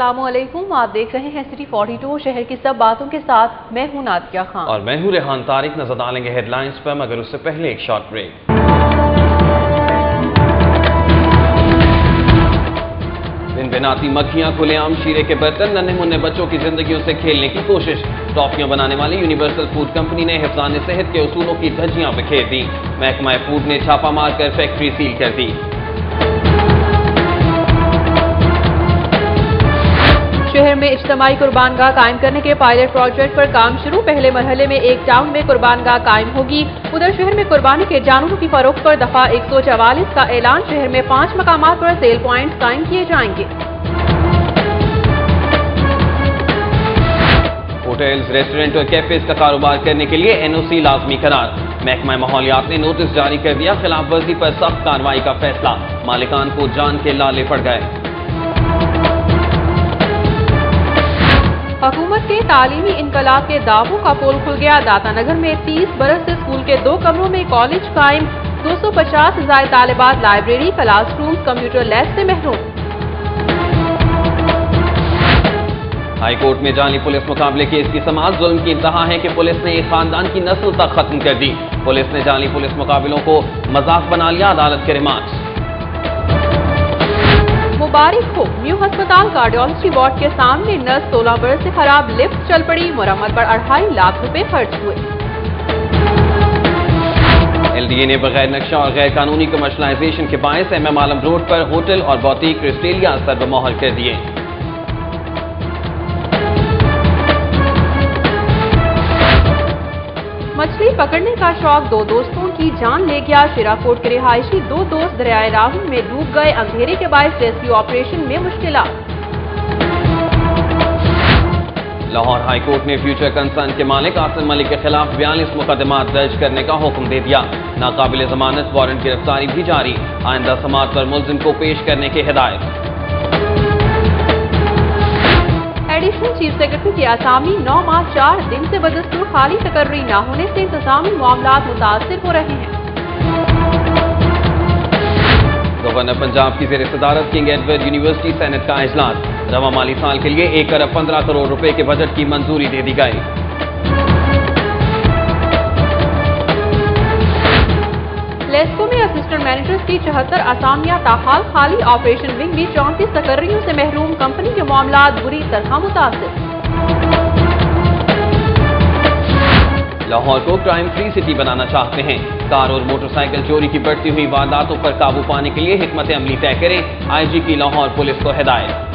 अस्सलाम वालेकुम, आप देख रहे हैं सिटी 42 शहर की सब बातों के साथ। मैं हूं नादिया खान और मैं हूं रेहान तारिक। नजर डालेंगे हेडलाइंस पर, मगर उससे पहले एक शॉर्ट ब्रेक। दिन बेनाती मक्खियां, खुलेआम शीरे के बर्तन, नन्हे मुन्ने बच्चों की जिंदगियों से खेलने की कोशिश। टॉफियां बनाने वाली यूनिवर्सल फूड कंपनी ने हिफ्ज़ान सेहत के उसूलों की धज्जियां बिखेर दी। महकमा फूड ने छापा मारकर फैक्ट्री सील कर दी। शहर में इज्तिमाई कुर्बानगाह कायम करने के पायलट प्रोजेक्ट पर काम शुरू। पहले मरहले में एक टाउन में कुर्बानगाह कायम होगी। उधर शहर में कुर्बानी के जानवरों की फरोख्त पर दफा 144 का ऐलान। शहर में 5 मकामात पर सेल प्वाइंट कायम किए जाएंगे। होटल्स, रेस्टोरेंट और कैफेज का कारोबार करने के लिए एनओसी लाजमी करार। महकमा माहौलियात ने नोटिस जारी कर दिया। खिलाफ वर्जी पर सख्त कार्रवाई का फैसला। मालिकान को जान के लाले पड़ गए। हुकूमत के तालीमी इनकलाब के दावों का पोल खुल गया। दातानगर में 30 बरस से स्कूल के 2 कमरों में कॉलेज कायम। 250 से ज्यादा तालिबात library, class room, computer lab से महरूम। हाई कोर्ट में जाली पुलिस मुकाबले केस की समाअत। जुल्म की इंतहा है कि पुलिस ने एक खानदान की नस्ल तक खत्म कर दी। पुलिस ने जाली पुलिस मुकाबलों को मजाक बना लिया। अदालत के रिमार्क्स। मुबारक हो, न्यू अस्पताल कार्डियोलॉजी वार्ड के सामने नर्स 16 बरस से खराब लिफ्ट चल पड़ी। मरम्मत पर 2.5 लाख रुपए खर्च हुए। LDA ने बगैर नक्शा और गैर कानूनी कमर्शलाइजेशन के बायस MM आलम रोड पर होटल और बौटीक क्रिस्टेलिया सर्वमोहर कर दिए। मछली पकड़ने का शौक 2 दोस्तों की जान ले गया। शिराकोट के रिहायशी 2 दोस्त दरियाए रावी में डूब गए। अंधेरे के बाद रेस्क्यू ऑपरेशन में मुश्किलात। लाहौर हाई कोर्ट ने फ्यूचर कंसर्न के मालिक आसिम मलिक के खिलाफ 42 मुकदमात दर्ज करने का हुक्म दे दिया। नाकाबिल जमानत वारंट गिरफ्तारी भी जारी। आइंदा समाअत पर मुल्जिम को पेश करने की हिदायत। एडिशनल चीफ सेक्रेटरी की आसामी 9 माह 4 दिन से बदस्तूर खाली तकर्री न होने से इंतजामी मामलात मुतासिर हो रहे हैं। गवर्नर पंजाब की ज़ेर सदारत किंग एडवर्ड यूनिवर्सिटी सेनेट का इजलास। रवा माली साल के लिए 1 अरब 15 करोड़ रुपए के बजट की मंजूरी दे दी गई। लेस्को में असिस्टेंट मैनेजर्स की 74 असामियां ताहाल खाली। ऑपरेशन विंग भी 34 तकर्रियों से महरूम। कंपनी के मामलात बुरी तरह मुतासिर। लाहौर को क्राइम फ्री सिटी बनाना चाहते हैं। कार और मोटरसाइकिल चोरी की बढ़ती हुई वारदातों पर काबू पाने के लिए हिकमत अमली तय करें। IG की लाहौर पुलिस को हिदायत।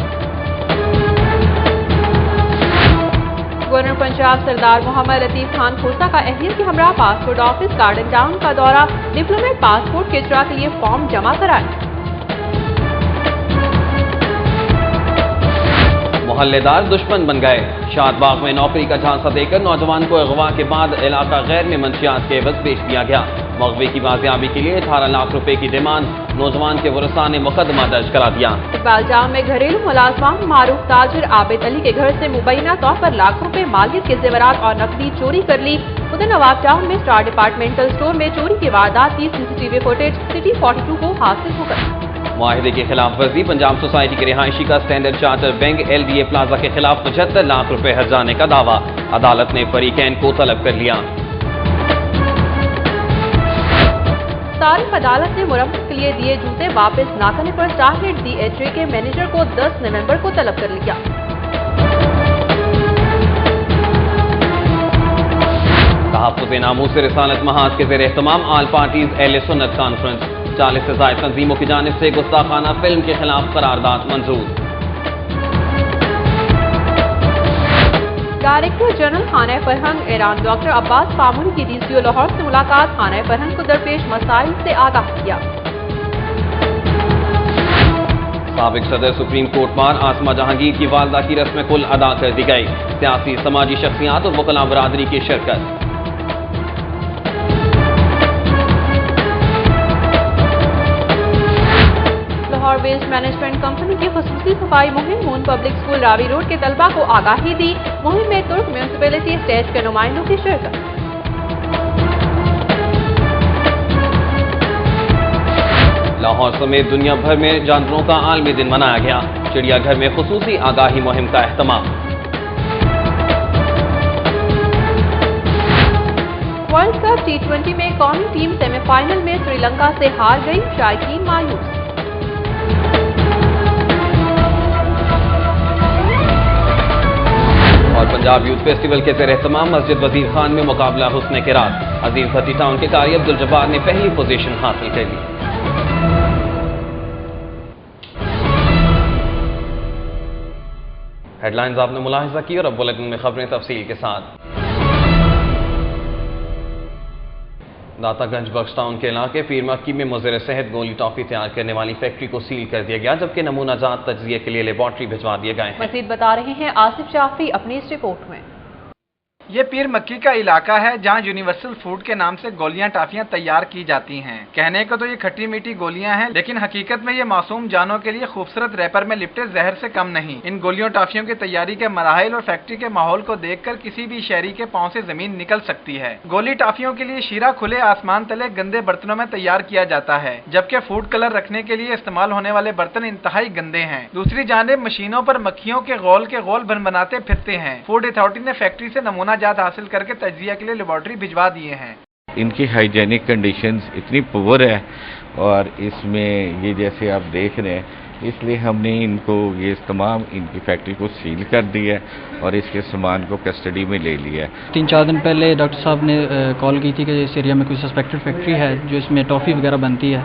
गवर्नर पंजाब सरदार मोहम्मद लतीफ खान खोसा का अहलियत के हमरा पासपोर्ट ऑफिस गार्डन टाउन का दौरा। डिप्लोमेट पासपोर्ट के इजरा के लिए फॉर्म जमा कराए। मोहल्लेदार दुश्मन बन गए। शादबाग में नौकरी का झांसा देकर नौजवान को अगवा के बाद इलाका गैर में मंशियात के एवज बेच दिया गया। मगवी की बाजियाबी के लिए 18 लाख रुपए की डिमांड। नौजवान के वरसा ने मुकदमा दर्ज करा दिया। इकबाल जाम में घरेलू मुलाजमान मारूफ ताजिर आबिद अली के घर से मुबैना तौर पर लाख रुपए मालियत के जेवरात और नकदी चोरी कर ली। उधर नवाब टाउन में स्टार डिपार्टमेंटल स्टोर में चोरी की वारदात की CCTV फुटेज सिटी 42 को हासिल हो गई। मुआहिदे की खिलाफ वर्जी। पंजाब सोसाइटी के रिहायशी का standard charter bank LDA plaza के खिलाफ 75 लाख रुपए हर्जाने का दावा। अदालत ने फरीकैन को तलब कर लिया। तारिक अदालत ने मुरम्मत के लिए दिए जूते वापस न करने पर स्टारहेड DHA के मैनेजर को 10 नवंबर को तलब कर लिया। तहफ़्फ़ुज़ नामूस रिसालत महाज के ज़ेर एहतमाम आल पार्टीज अहले सुन्नत कॉन्फ्रेंस। 40 से ज़ायद तंजीमों की जानिब से गुस्ताखाना फिल्म के खिलाफ करारदाद मंजूर। डायरेक्टर जनरल खाना फरहंग ईरान डॉक्टर अब्बास पामूरी की DCO लाहौर से मुलाकात। खाना फरहंग को दरपेश मसाइल से आगाह किया। साबिक सदर सुप्रीम कोर्ट बार आसमा जहांगीर की वालदा की रस्म कुल अदा कर दी गई। सियासी समाजी शख्सियात और वकला बरादरी की शिरकत। लाहौर वेस्ट मैनेजमेंट कंपनी की खुसूसी सफाई मुहिम moon public school Ravi road के तलबा को आगाही दी। मुहिम में तुर्क म्यूनसिपैलिटी स्टेट के नुमाइंदों की शिरकत। लाहौर समेत दुनिया भर में जानवरों का आलमी दिन मनाया गया। चिड़िया घर में खुसूसी आगाही मुहिम का एहतमाम। वर्ल्ड कप T20 में कौमी टीम सेमीफाइनल में श्रीलंका से हार गई, शायकीन मायूस। और पंजाब यूथ फेस्टिवल के ज़ेर एहतमाम मस्जिद वजीर खान में मुकाबला हुस्न के रात। अजीम फती टाउन के कारी अब्दुल जब्बार ने पहली पोजीशन हासिल कर ली। हेडलाइंस आपने मुलाहिजा की और अब बुलेटिन में खबरें तफसील के साथ। दातागंज बख्श टाउन के इलाके पीर मक्की में मुज़र सेहत गोली टॉफी तैयार करने वाली फैक्ट्री को सील कर दिया गया, जबकि नमूना जात तज्जिए के लिए लेबॉर्ट्री भिजवा दिए गए हैं। मजीद बता रहे हैं आसिफ जाफरी अपनी इस रिपोर्ट में। ये पीर मक्की का इलाका है जहाँ यूनिवर्सल फूड के नाम से गोलियां टाफियां तैयार की जाती हैं। कहने को तो ये खट्टी मीठी गोलियां हैं, लेकिन हकीकत में ये मासूम जानों के लिए खूबसूरत रैपर में लिपटे जहर से कम नहीं। इन गोलियों टाफियों की तैयारी के मराहिल और फैक्ट्री के माहौल को देखकर किसी भी शहरी के पांव से जमीन निकल सकती है। गोली टाफियों के लिए शीरा खुले आसमान तले गंदे बर्तनों में तैयार किया जाता है, जबकि फूड कलर रखने के लिए इस्तेमाल होने वाले बर्तन इंतहाई गंदे हैं। दूसरी जानिब मशीनों पर मक्खियों के गोल बनबनाते फिरते हैं। फूड अथॉरिटी ने फैक्ट्री से नमूना जात हासिल करके तज्जिया के लिए लेबॉर्ट्री भिजवा दिए हैं। इनकी हाइजेनिक कंडीशंस इतनी पुअर है और इसमें ये जैसे आप देख रहे हैं, इसलिए हमने इनको ये तमाम इनकी फैक्ट्री को सील कर दिया है और इसके सामान को कस्टडी में ले लिया है। 3-4 दिन पहले डॉक्टर साहब ने कॉल की थी कि इस एरिया में कोई सस्पेक्टेड फैक्ट्री है जो इसमें टॉफ़ी वगैरह बनती है,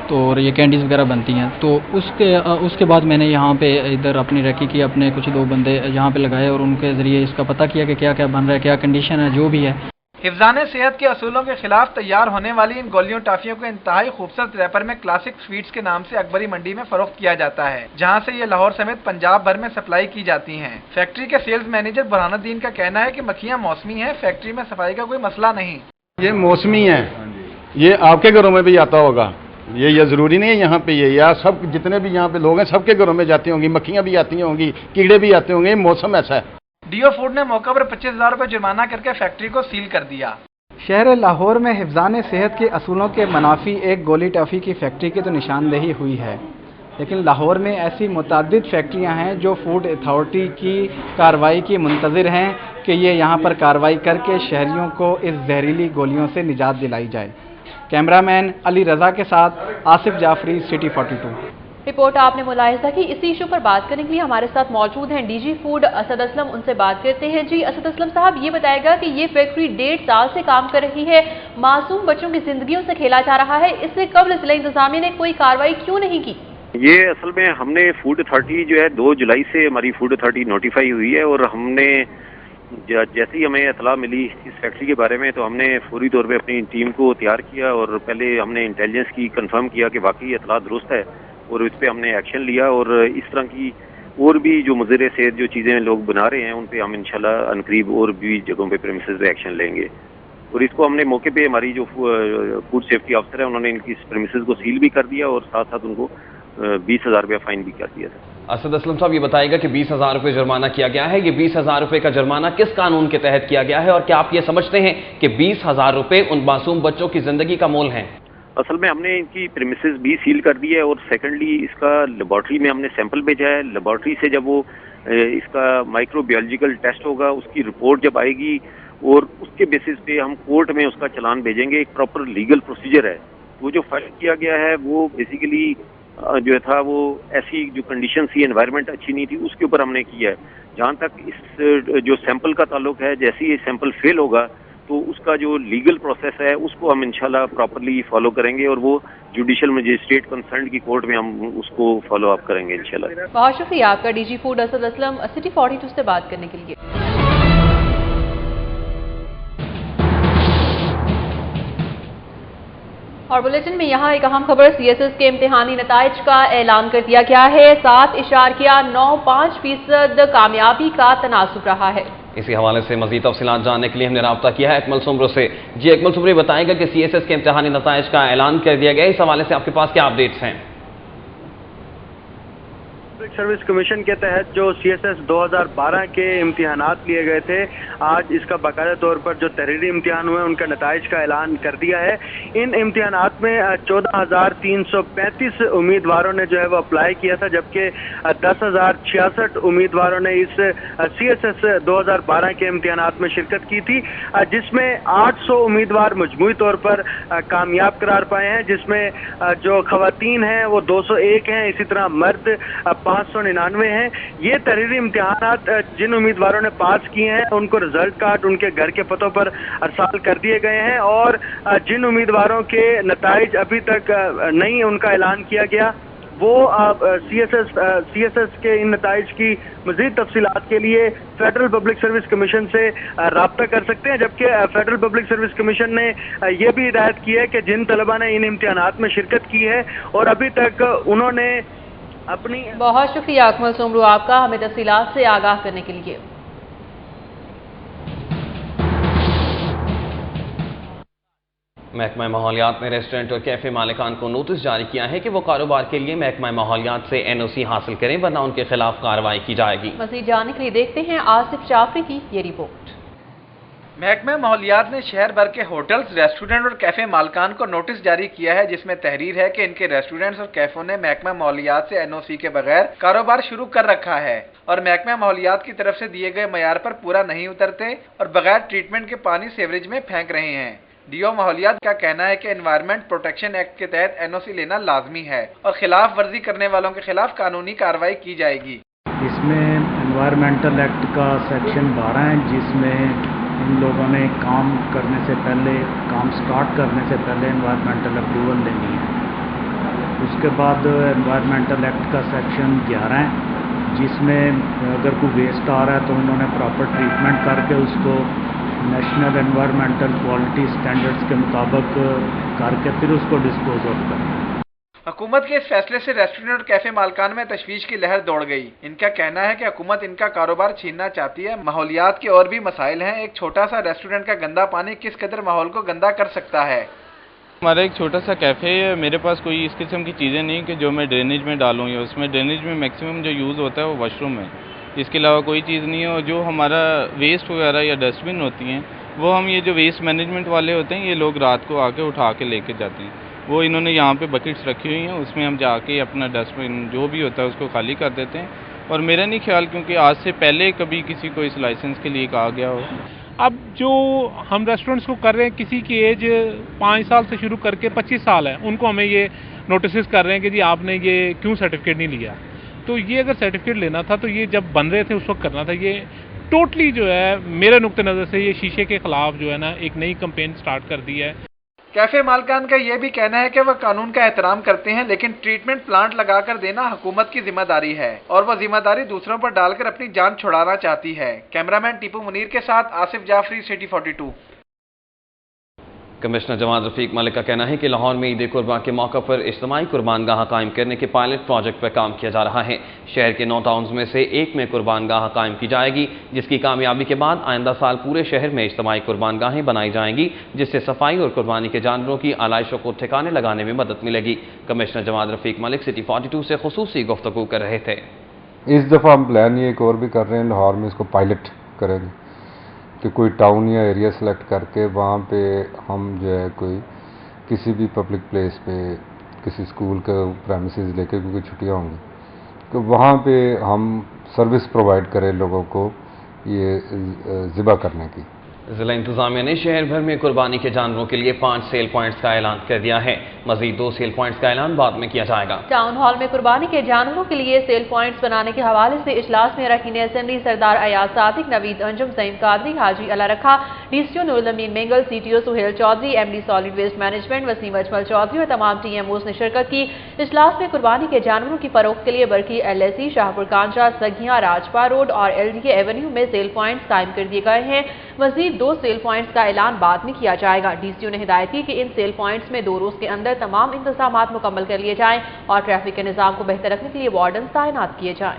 तो और ये कैंडीज़ वगैरह बनती हैं। तो उसके बाद मैंने यहाँ पे इधर अपनी रेकी की, अपने कुछ 2 बंदे यहाँ पे लगाए और उनके ज़रिए इसका पता किया कि क्या क्या बन रहा है, क्या कंडीशन है, जो भी है। हिफ्ज़ाने सेहत के असूलों के खिलाफ तैयार होने वाली इन गोलियों टाफियों को इंतहाई खूबसूरत रैपर में क्लासिक स्वीट्स के नाम से अकबरी मंडी में फरोख्त किया जाता है, जहां से ये लाहौर समेत पंजाब भर में सप्लाई की जाती हैं। फैक्ट्री के सेल्स मैनेजर बुरहानुद्दीन का कहना है कि मक्खियां मौसमी हैं, फैक्ट्री में सफाई का कोई मसला नहीं। ये मौसमी है, ये आपके घरों में भी आता होगा, ये ज़रूरी नहीं है यहाँ पे ये, या सब जितने भी यहाँ पे लोग हैं सबके घरों में जाती होंगी, मक्खियाँ भी आती होंगी, कीड़े भी आते होंगे, मौसम ऐसा है। डीओ फूड ने मौके पर 25,000 रुपये जुर्माना करके फैक्ट्री को सील कर दिया। शहर लाहौर में हिफ्ज़ाने सेहत के असूलों के मनाफी एक गोली टॉफ़ी की फैक्ट्री की तो निशानदेही हुई है, लेकिन लाहौर में ऐसी मुतअद्दिद फैक्ट्रियाँ हैं जो फूड अथॉरिटी की कार्रवाई की मुंतज़िर हैं कि ये यहाँ पर कार्रवाई करके शहरियों को इस जहरीली गोलियों से निजात दिलाई जाए। कैमरामैन अली रज़ा के साथ आसिफ जाफरी, सिटी 42। रिपोर्ट आपने मुलाहिजा की। इसी इशू पर बात करने के लिए हमारे साथ मौजूद हैं डीजी फूड असद असलम, उनसे बात करते हैं। जी असद असलम साहब, ये बताएगा कि ये फैक्ट्री 1.5 साल से काम कर रही है, मासूम बच्चों की जिंदगियों से खेला जा रहा है, इससे कब्ल जिला इंतजामिया ने कोई कार्रवाई क्यों नहीं की? ये असल में हमने फूड अथॉरिटी जो है 2 जुलाई से हमारी फूड अथॉरिटी नोटिफाई हुई है और हमने जैसे ही हमें इतला मिली इस फैक्ट्री के बारे में तो हमने फौरी तौर पे अपनी टीम को तैयार किया और पहले हमने इंटेलिजेंस की कंफर्म किया कि वाकई इतला दुरुस्त है और इस पे हमने एक्शन लिया और इस तरह की और भी जो मुज़र सेहत जो चीज़ें लोग बना रहे हैं उन पे हम इंशाल्लाह अनकरीब और भी जगहों पे प्रेमिसेस पे एक्शन लेंगे। और इसको हमने मौके पे हमारी जो फूड सेफ्टी अफसर है उन्होंने इनकी प्रेमिसेस को सील भी कर दिया और साथ साथ उनको 20,000 रुपया फाइन भी कर दिया था। असद असलम साहब, ये बताएगा कि 20,000 रुपये जुर्माना किया गया है, ये 20,000 रुपये का जुर्माना किस कानून के तहत किया गया है और क्या आप ये समझते हैं कि 20,000 रुपये उन मासूम बच्चों की जिंदगी का मोल है? असल में हमने इनकी प्रीमिसेस भी सील कर दी है और सेकेंडली इसका लेबॉर्ट्री में हमने सैंपल भेजा है। लेबॉर्ट्री से जब वो इसका माइक्रोबायोलॉजिकल टेस्ट होगा, उसकी रिपोर्ट जब आएगी और उसके बेसिस पे हम कोर्ट में उसका चालान भेजेंगे। एक प्रॉपर लीगल प्रोसीजर है। वो जो फाइल किया गया है वो बेसिकली जो था वो ऐसी जो कंडीशन थी, एनवायरनमेंट अच्छी नहीं थी, उसके ऊपर हमने किया है। जहाँ तक इस जो सैंपल का ताल्लुक है, जैसे ही सैंपल फेल होगा तो उसका जो लीगल प्रोसेस है उसको हम इंशाल्लाह प्रॉपर्ली फॉलो करेंगे और वो जुडिशियल मजिस्ट्रेट कंसर्न की कोर्ट में हम उसको फॉलो अप करेंगे इंशाल्लाह। बहुत शुक्रिया आपका DG food Asad Aslam, city 42 से बात करने के लिए। और बुलेटिन में यहाँ एक अहम खबर, CSS के इम्तिहानी नताइज का ऐलान कर दिया गया है। 7.95% कामयाबी का तनासुब रहा है। इसी हवाले से मजीद तफसीलात जानने के लिए हमने राब्ता किया है अकमल सुमरो से। जी अकमल सुमरो, बताएगा कि CSS के इम्तिहानी नताइज का ऐलान कर दिया गया, इस हवाले से आपके पास क्या अपडेट्स हैं? पब्लिक सर्विस कमीशन के तहत जो CSS 2012 के इम्तिहानात लिए गए थे, आज इसका बाकायदा तौर पर जो तहरीरी इम्तिहान हुए उनका नताइज का ऐलान कर दिया है। इन इम्तिहानात में 14,335 उम्मीदवारों ने जो है वो अप्लाई किया था, जबकि 10,066 उम्मीदवारों ने इस CSS 2012 के इम्तिहानात में शिरकत की थी, जिसमें 800 उम्मीदवार मजमूई तौर पर कामयाब करार पाए हैं, जिसमें जो खवातीन हैं वो 201 हैं, इसी तरह मर्द 599 हैं। ये तहरीरी इम्तिहानात जिन उम्मीदवारों ने पास किए हैं उनको रिजल्ट कार्ड उनके घर के पतों पर अरसाल कर दिए गए हैं, और जिन उम्मीदवारों के नताइज अभी तक नहीं उनका ऐलान किया गया, वो CSS के इन नताइज की मज़ीद तफसीलात के लिए फेडरल पब्लिक सर्विस कमीशन से राब्ता कर सकते हैं। जबकि फेडरल पब्लिक सर्विस कमीशन ने यह भी हिदायत की है कि जिन तलबा ने इन इम्तिहानात में शिरकत की है और अभी तक उन्होंने अपनी... बहुत शुक्रिया अकमल सोमरू आपका हमें तफसीलात से आगाह करने के लिए। महकमा माहौलियात ने रेस्टोरेंट और कैफे मालिकान को नोटिस जारी किया है कि वो कारोबार के लिए महकमा माहौलियात से NOC हासिल करें, वरना उनके खिलाफ कार्रवाई की जाएगी। मज़ीद जानने के लिए देखते हैं आसिफ जाफरी की ये रिपोर्ट। महकमा माहौलियात ने शहर भर के होटल्स, रेस्टोरेंट और कैफे मालिकान को नोटिस जारी किया है, जिसमें तहरीर है कि इनके रेस्टोरेंट्स और कैफों ने महकमा माहौलियात से NOC के बगैर कारोबार शुरू कर रखा है और महकमा माहौलियात की तरफ से दिए गए मयार पर पूरा नहीं उतरते और बगैर ट्रीटमेंट के पानी सीवरेज में फेंक रहे हैं। DO माहौलियात का कहना है कि एनवायरमेंट प्रोटेक्शन एक्ट के तहत NOC लेना लाजमी है और खिलाफ वर्जी करने वालों के खिलाफ कानूनी कार्रवाई की जाएगी। इसमें एनवायरमेंटल एक्ट का सेक्शन 12 है, जिसमें इन लोगों ने काम करने से पहले, काम स्टार्ट करने से पहले एनवायरमेंटल अप्रूवल लेनी है। उसके बाद एनवायरमेंटल एक्ट का सेक्शन 11 है, जिसमें अगर कोई वेस्ट आ रहा है तो उन्होंने प्रॉपर ट्रीटमेंट करके उसको नेशनल एनवायरमेंटल क्वालिटी स्टैंडर्ड्स के मुताबिक करके फिर उसको डिस्पोज ऑफ करना है। हुकूमत के इस फैसले से रेस्टोरेंट और कैफे मालिकान में तशवीश की लहर दौड़ गई। इनका कहना है कि हुकूमत इनका कारोबार छीनना चाहती है। माहौलियात के और भी मसाइल हैं। एक छोटा सा रेस्टोरेंट का गंदा पानी किस कदर माहौल को गंदा कर सकता है। हमारा एक छोटा सा कैफ़े है, मेरे पास कोई इस किस्म की चीज़ें नहीं कि जो मैं ड्रेनेज में डालूँ, या उसमें ड्रेनेज में मैक्सिमम जो यूज़ होता है वो वॉशरूम है, इसके अलावा कोई चीज़ नहीं है। और जो हमारा वेस्ट वगैरह या डस्टबिन होती हैं, वो हम ये जो वेस्ट मैनेजमेंट वाले होते हैं, ये लोग रात को आके उठा के लेके जाते हैं। वो इन्होंने यहाँ पे बकेट्स रखी हुई हैं, उसमें हम जाके अपना डस्टबिन जो भी होता है उसको खाली कर देते हैं। और मेरा नहीं ख्याल क्योंकि आज से पहले कभी किसी को इस लाइसेंस के लिए कहा गया हो। अब जो हम रेस्टोरेंट्स को कर रहे हैं, किसी की एज 5 साल से शुरू करके 25 साल है, उनको हमें ये नोटिस कर रहे हैं कि जी आपने ये क्यों सर्टिफिकेट नहीं लिया। तो ये अगर सर्टिफिकेट लेना था तो ये जब बन रहे थे उस वक्त करना था। ये टोटली जो है मेरे नुक्ते नज़र से ये शीशे के खिलाफ जो है ना एक नई कैंपेन स्टार्ट कर दी है। कैफे मालिकान का यह भी कहना है कि वह कानून का एहतराम करते हैं, लेकिन ट्रीटमेंट प्लांट लगाकर देना हुकूमत की जिम्मेदारी है और वह जिम्मेदारी दूसरों पर डालकर अपनी जान छुड़ाना चाहती है। कैमरामैन टीपू मुनीर के साथ आसिफ जाफरी, सिटी 42। कमिश्नर जवाद रफीक मलिक का कहना है कि लाहौर में ईद कुर्बान के मौके पर इज्तिमाई कुर्बानगाह कायम करने के पायलट प्रोजेक्ट पर काम किया जा रहा है। शहर के 9 टाउन्स में से एक में कुर्बानगाह कायम की जाएगी, जिसकी कामयाबी के बाद आइंदा साल पूरे शहर में इज्तिमाई कुर्बानगाहें बनाई जाएंगी, जिससे सफाई और कुर्बानी के जानवरों की आलाइशों को ठिकाने लगाने में मदद मिलेगी। कमिश्नर जवाद रफीक मलिक सिटी 42 से खुसूसी गुफ्तगू कर रहे थे। इस दफ़ा हम प्लान ये एक और भी कर रहे हैं, लाहौर में इसको पायलट करेंगे कि कोई टाउन या एरिया सेलेक्ट करके वहाँ पे हम जो है कोई किसी भी पब्लिक प्लेस पे किसी स्कूल का प्रेमिसेस लेके क्योंकि छुट्टियाँ होंगी तो वहाँ पे हम सर्विस प्रोवाइड करें लोगों को ये ज़िबा करने की। जिला इंतजामिया ने शहर भर में कुर्बानी के जानवरों के लिए 5 सेल पॉइंट्स का ऐलान कर दिया है। मजीद 2 सेल पॉइंट्स का ऐलान बाद में किया जाएगा। टाउन हॉल में कुर्बानी के जानवरों के लिए सेल पॉइंट्स बनाने के हवाले से इजलास में अरकान assembly Sardar Ayaz Sadiq, Naveed Anjum, Saeed Qadri, Haji Ala Rakha, DCO Noorul Amin Mengal, CTO Suhail Chaudhry, MD solid waste management Waseem Ajmal Chaudhry और तमाम TMOs ने शिरकत की। इजलास में कुर्बानी के जानवरों की फरोख्त के लिए बरकी LSE, शाहपुर कांचा, सगिया, राजपा रोड और LDA एवेन्यू में सेल पॉइंट्स कायम कर दिए गए हैं। मजीद 2 सेल पॉइंट्स का ऐलान बाद में किया जाएगा। DCO ने हिदायत की कि इन सेल पॉइंट्स में 2 रोज के अंदर तमाम इंतजामात मुकम्मल कर लिए जाएं और ट्रैफिक के निज़ाम को बेहतर रखने के लिए वार्डन तैनात किए जाएं।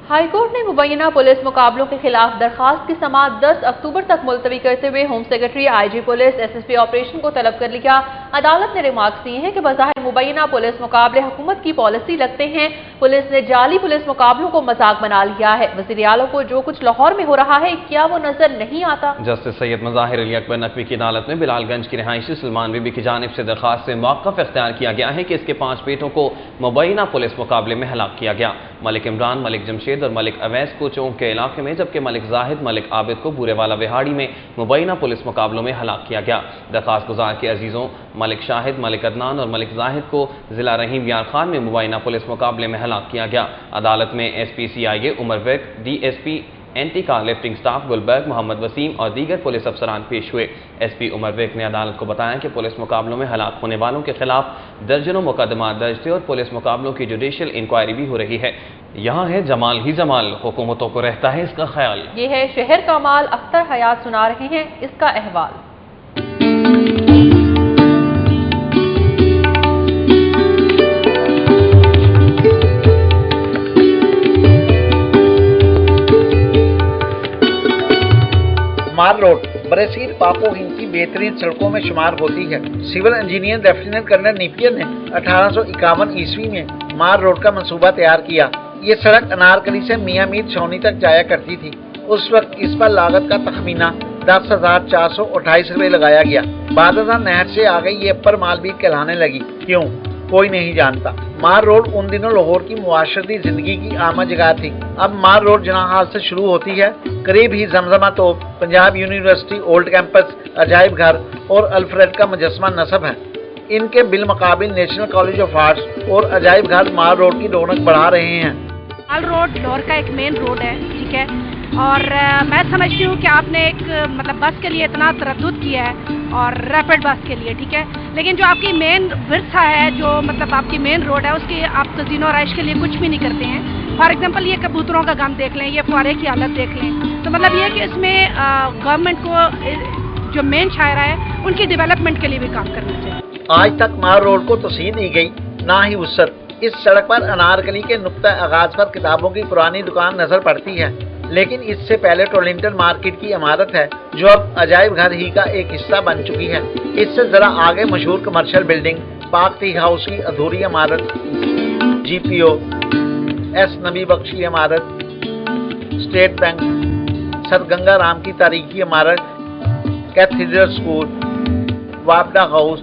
हाई कोर्ट ने मुबैना पुलिस मुकाबलों के खिलाफ दरखास्त की समाअत 10 अक्टूबर तक मुलतवी करते हुए home secretary, IG police, SSP operation को तलब कर लिया। अदालत ने रिमार्क्स दिए हैं कि बज़ाहिर मुबैना पुलिस मुकाबले हुकूमत की पॉलिसी लगते हैं। पुलिस ने जाली पुलिस मुकाबलों को मजाक बना लिया है। वज़ीर आला को जो कुछ लाहौर में हो रहा है क्या वो नजर नहीं आता? जस्टिस सैयद मज़ाहिर अली अकबर नकवी की अदालत में बिलालगंज की रिहायशी सलमान बीबी की जानिब से दरख्वास्त से मौक़िफ़ इख्तियार किया गया है कि इसके 5 बेटों को मुबैना पुलिस मुकाबले में हलाक किया गया। मलिक इमरान, मलिक जमशेद और मलिक अवैस को चौंक के इलाके में, जबकि मलिक जाहिद, मलिक आबिद को बूरेवाला विहाड़ी में मुबैना पुलिस मुकाबलों में हलाक किया गया। दरख्वास्त गुजार के अजीज़ों मलिक शाहिद, मलिक अदनान और मलिक जाहिद को जिला रहीम यार खान में मुबैना पुलिस मुकाबले में हलाक किया गया। अदालत में SPCIA Umar Virk, DSP anti car lifting staff Gulberg, Mohammad Waseem और दीगर पुलिस अफसरान पेश हुए। SP उमर विक ने अदालत को बताया कि पुलिस मुकाबलों में हलाक होने वालों के खिलाफ दर्जनों मुकदमा दर्ज थे और पुलिस मुकाबलों की जुडिशियल इंक्वायरी भी हो रही है। यहाँ है जमाल ही जमाल, हुकूमतों को रहता है इसका ख्याल। ये है शहर का माल, अख्तर हयात सुना रहे हैं इसका अहवाल। मार रोड बरसीर पाको हिंद की बेहतरीन सड़कों में शुमार होती है। Civil engineer lieutenant colonel Napier ने 1851 ईस्वी में मार रोड का मंसूबा तैयार किया। ये सड़क अनारकली से मियां मीर छावनी तक जाया करती थी। उस वक्त इस पर लागत का तखमीना 10,428 रुपए लगाया गया। बाद नहर से आ गई ये अपर मालबीर कहलाने लगी। क्यों, कोई नहीं जानता। मार रोड उन दिनों लाहौर की मुआशरती जिंदगी की आम जगह थी। अब मार रोड जनाहाल से शुरू होती है। करीब ही जमजमा तोप, पंजाब यूनिवर्सिटी ओल्ड कैंपस, अजायब घर और अल्फ्रेड का मुजस्मा नस्ब है। इनके बिलमुकाबिल नेशनल कॉलेज ऑफ आर्ट्स और अजायब घर मार रोड की रौनक बढ़ा रहे हैं। माल रोड लाहौर का एक मेन रोड है, ठीक है, और मैं समझती हूँ कि आपने एक मतलब बस के लिए इतना तरद्दुद किया है और रैपिड बस के लिए, ठीक है, लेकिन जो आपकी मेन विरसा है, जो मतलब आपकी मेन रोड है, उसकी आप तज़ीन और आइश के लिए कुछ भी नहीं करते हैं। फॉर एग्जांपल ये कबूतरों का गम देख लें, ये फुआरे की हालत देख लें। तो मतलब ये कि इसमें गवर्नमेंट को जो मेन शायरा है उनकी डेवलपमेंट के लिए भी काम करना चाहिए। आज तक मार रोड को तोसीह दी गई, ना ही वुसअत। इस सड़क पर अनारकली के नुक्ता आगाज पर किताबों की पुरानी दुकान नजर पड़ती है, लेकिन इससे पहले टोलिंटन मार्केट की इमारत है जो अब अजायब घर ही का एक हिस्सा बन चुकी है। इससे जरा आगे मशहूर commercial building Pak tea house की अधूरी इमारत, GPO, S नबी बख्शी इमारत, state bank, sir Ganga Ram की तारीखी इमारत, कैथीड्रल स्कूल, वापडा हाउस,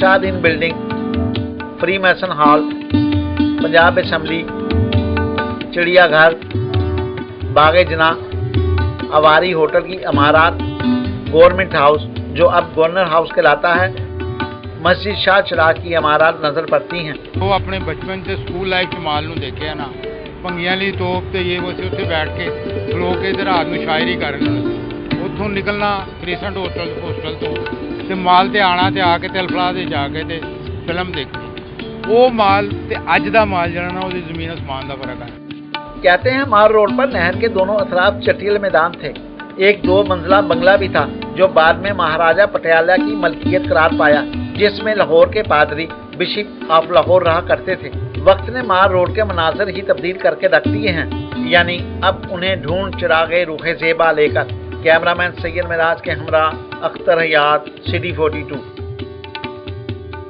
शादीन building, free mason hall, Punjab assembly, चिड़ियाघर, बागे जना, अवारी होटल की इमारत, गवर्नमेंट हाउस जो अब गवर्नर हाउस कहलाता है, मस्जिद शाह चिराग की इमारत नजर पड़ती हैं। वो अपने बचपन से स्कूल लाइफ माल नूं देखिया ना, भंगियां ली तोप ते ये वो उत्थे बैठ के खलो के इधर रात नूं शायरी करनी, उत्थों निकलना क्रिसेंट होस्टल तो माल ते आना ते आके ते अल्फला ते जाके ते फिल्म देखनी। वो माल ते अज दा माल जरा ना उहदी जमीन आसमान दा फर्क है। कहते हैं मार रोड पर नहर के दोनों अतराफ चटील मैदान थे। एक 2 मंजिला बंगला भी था जो बाद में महाराजा पटियाला की मलकियत करार पाया, जिसमें लाहौर के पादरी बिशप ऑफ लाहौर रहा करते थे। वक्त ने मार रोड के मनाजर ही तब्दील करके रख दिए हैं, यानी अब उन्हें ढूंढ चिरागे रूखे ज़ेबा लेकर कैमरामैन सैयद मिराज के हमरा अख्तर हयात, सिटी 42।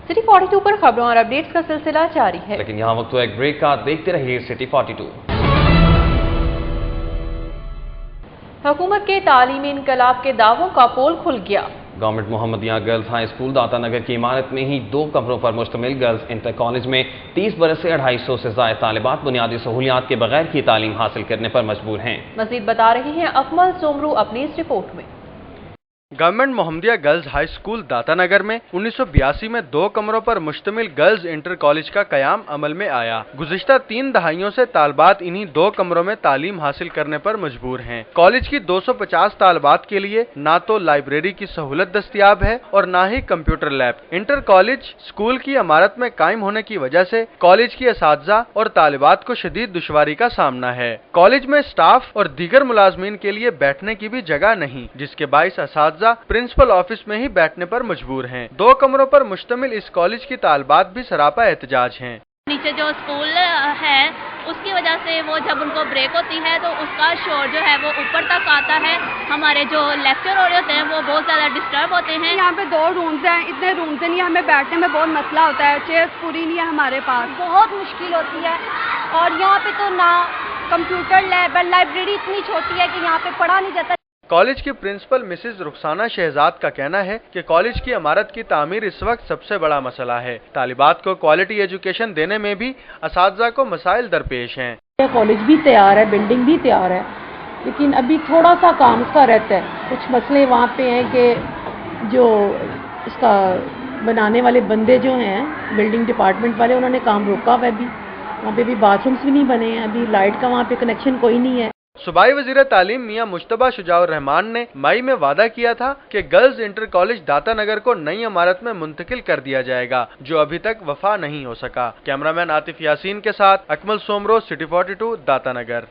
सिटी 42 पर खबरों और अपडेट्स का सिलसिला जारी है, लेकिन यहाँ वक्त एक ब्रेक का। देखते रहिए सिटी 42। हुकूमत के तालीमी इनकलाब के दावों का पोल खुल गया। Government Mohammadia girls high school दाता नगर की इमारत में ही 2 कमरों पर मुश्तमिल गर्ल्स इंटर कॉलेज में 30 बरस से 250 से ज़ायद तालिबात बुनियादी सहूलियात के बगैर की तालीम हासिल करने पर मजबूर हैं। मजीद बता रही हैं अकमल सोमरू अपनी इस रिपोर्ट में। Government Mohammadia girls high school Datanagar में 1982 में 2 कमरों पर मुश्तमिल गर्ल्स इंटर कॉलेज का कयाम अमल में आया। गुज़िश्ता 3 दहाइयों से तालबात इन्हीं 2 कमरों में तालीम हासिल करने पर मजबूर हैं। कॉलेज की 250 तालबात के लिए ना तो लाइब्रेरी की सहूलत दस्तयाब है और ना ही computer lab. Inter college school की इमारत में कायम होने की वजह से कॉलेज की असातिज़ा और तालिबात को शदीद दुश्वारी का सामना है। कॉलेज में स्टाफ और दीगर मुलाजमीन के लिए बैठने की भी जगह नहीं, जिसके बाइस असातिज़ा प्रिंसिपल ऑफिस में ही बैठने पर मजबूर हैं। 2 कमरों पर मुश्तमिल इस कॉलेज की तालबात भी सरापा एहतजाज हैं। नीचे जो स्कूल है उसकी वजह से वो जब उनको ब्रेक होती है तो उसका शोर जो है वो ऊपर तक आता है। हमारे जो लेक्चर हो रहे होते हैं वो बहुत ज़्यादा डिस्टर्ब होते हैं। यहाँ पे 2 रूम्स हैं, इतने रूम्स हैं नहीं, हमें बैठने में बहुत मसला होता है, चेयर्स पूरी नहीं है हमारे पास, बहुत मुश्किल होती है। और यहाँ पे तो ना कंप्यूटर लैब, लाइब्रेरी इतनी छोटी है कि यहाँ पे पढ़ा नहीं जाता। कॉलेज की प्रिंसिपल मिसेज रुखसाना शहजाद का कहना है कि कॉलेज की इमारत की तामीर इस वक्त सबसे बड़ा मसला है। तालिबात को क्वालिटी एजुकेशन देने में भी असातिज़ा को मसाइल दरपेश हैं। कॉलेज भी तैयार है, बिल्डिंग भी तैयार है, लेकिन अभी थोड़ा सा काम इसका रहता है। कुछ मसले वहाँ पे हैं कि जो इसका बनाने वाले बंदे जो हैं बिल्डिंग डिपार्टमेंट वाले, उन्होंने काम रोका हुआ है। अभी वहाँ पे भी बाथरूम्स भी नहीं बने हैं, अभी लाइट का वहाँ पे कनेक्शन कोई नहीं है। सूबाई वज़ीर तालीम मियां मुश्तबा शुजाउर रहमान ने मई में वादा किया था कि गर्ल्स इंटर कॉलेज दाता नगर को नई इमारत में मुंतकिल कर दिया जाएगा, जो अभी तक वफा नहीं हो सका। कैमरामैन आतिफ यासीन के साथ अकमल सोमरो, सिटी 42, दाता नगर।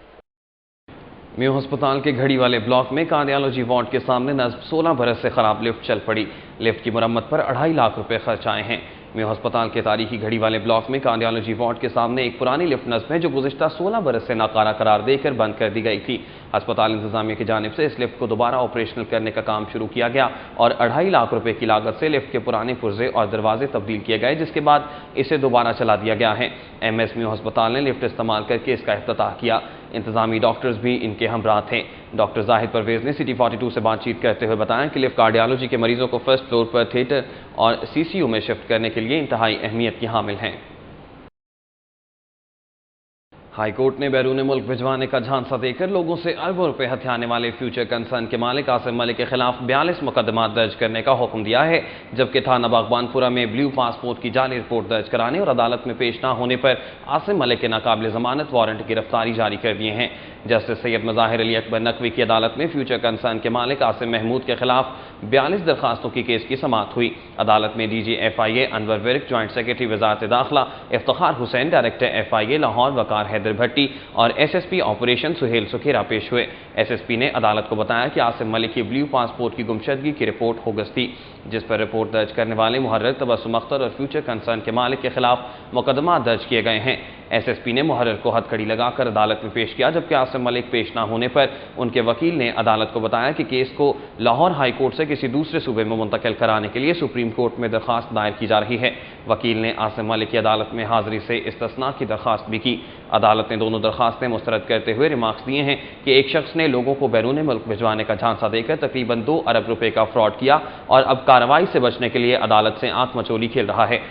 म्यू अस्पताल के घड़ी वाले ब्लॉक में कार्डियोलॉजी वार्ड के सामने नस्ब 16 बरस से खराब लिफ्ट चल पड़ी। लिफ्ट की मरम्मत पर 2.5 लाख रुपए खर्च आए हैं। म्यू अस्पताल के तारीखी घड़ी वाले ब्लॉक में कार्डियोलॉजी वार्ड के सामने एक पुरानी लिफ्ट नस्ब है जो गुज़िश्ता 16 बरस से नाकारा करार देकर बंद कर दी गई थी। अस्पताल इंतजामिया की जानिब से इस लिफ्ट को दोबारा ऑपरेशनल करने का काम शुरू किया गया और 2.5 लाख रुपए की लागत से लिफ्ट के पुराने पुर्जे और दरवाजे तब्दील किए गए, जिसके बाद इसे दोबारा चला दिया गया है। MS म्यू अस्पताल ने लिफ्ट इस्तेमाल करके इसका इफ्तिताह किया। इंतजामी डॉक्टर्स भी इनके हमरा थे। डॉक्टर जाहिद परवेज ने सिटी 42 से बातचीत करते हुए बताया कि लिफ्ट कार्डियोलॉजी के मरीजों को फर्स्ट फ्लोर पर थिएटर और CCU में शिफ्ट करने के लिए इंतहाई अहमियत की हामिल हैं। हाई कोर्ट ने बैरून मुल्क भिजवाने का झांसा देकर लोगों से अरबों रुपए हथियाने वाले फ्यूचर कंसर्न के मालिक आसिम मलिक के खिलाफ 42 मुकदमा दर्ज करने का हुक्म दिया है, जबकि थाना बागबानपुरा में ब्लू पासपोर्ट की जाली रिपोर्ट दर्ज कराने और अदालत में पेश न होने पर आसिम मलिक के नाकाबिल जमानत वारंट गिरफ्तारी जारी कर दिए हैं। जस्टिस सैयद मज़ाहिर अली अकबर नकवी की अदालत में फ्यूचर कंसर्न के मालिक आसिम महमूद के खिलाफ 42 दरखास्तों की केस की समाअत हुई। अदालत में DG FIA Anwar Virk, joint secretary वजारत दाखिला इफ्तिखार हुसैन, डायरेक्टर FIA लाहौर वकार हैदर भट्टी और SSP ऑपरेशन सुहेल सुखेरा पेश हुए। SSP ने अदालत को बताया कि आसिम मलिक की ब्लू पासपोर्ट की गुमशदगी की रिपोर्ट होगस थी, जिस पर रिपोर्ट दर्ज करने वाले मुहर्रिर तबस्सुम अख्तर और फ्यूचर कंसर्न के मालिक के खिलाफ मुकदमा दर्ज किए गए हैं। SSP ने मुहर्रिर को हथकड़ी लगाकर अदालत में पेश किया, जबकि आसिम मलिक पेश न होने पर उनके वकील ने अदालत को बताया कि केस को लाहौर हाई कोर्ट से किसी दूसरे सूबे में मुंतकिल कराने के लिए सुप्रीम कोर्ट में दरखास्त दायर की जा रही है। वकील ने आसिम मलिक की अदालत में हाजिरी से इस्तिस्ना की दरखास्त भी की। अदालत ने दोनों दरखास्तें मुस्तरद करते हुए रिमार्क्स दिए हैं कि एक शख्स ने लोगों को बैरून मुल्क भिजवाने का झांसा देकर तकरीबन 2 अरब रुपए का फ्रॉड किया और अब कार्रवाई से बचने के लिए अदालत से आंख मचोली खेल रहा है।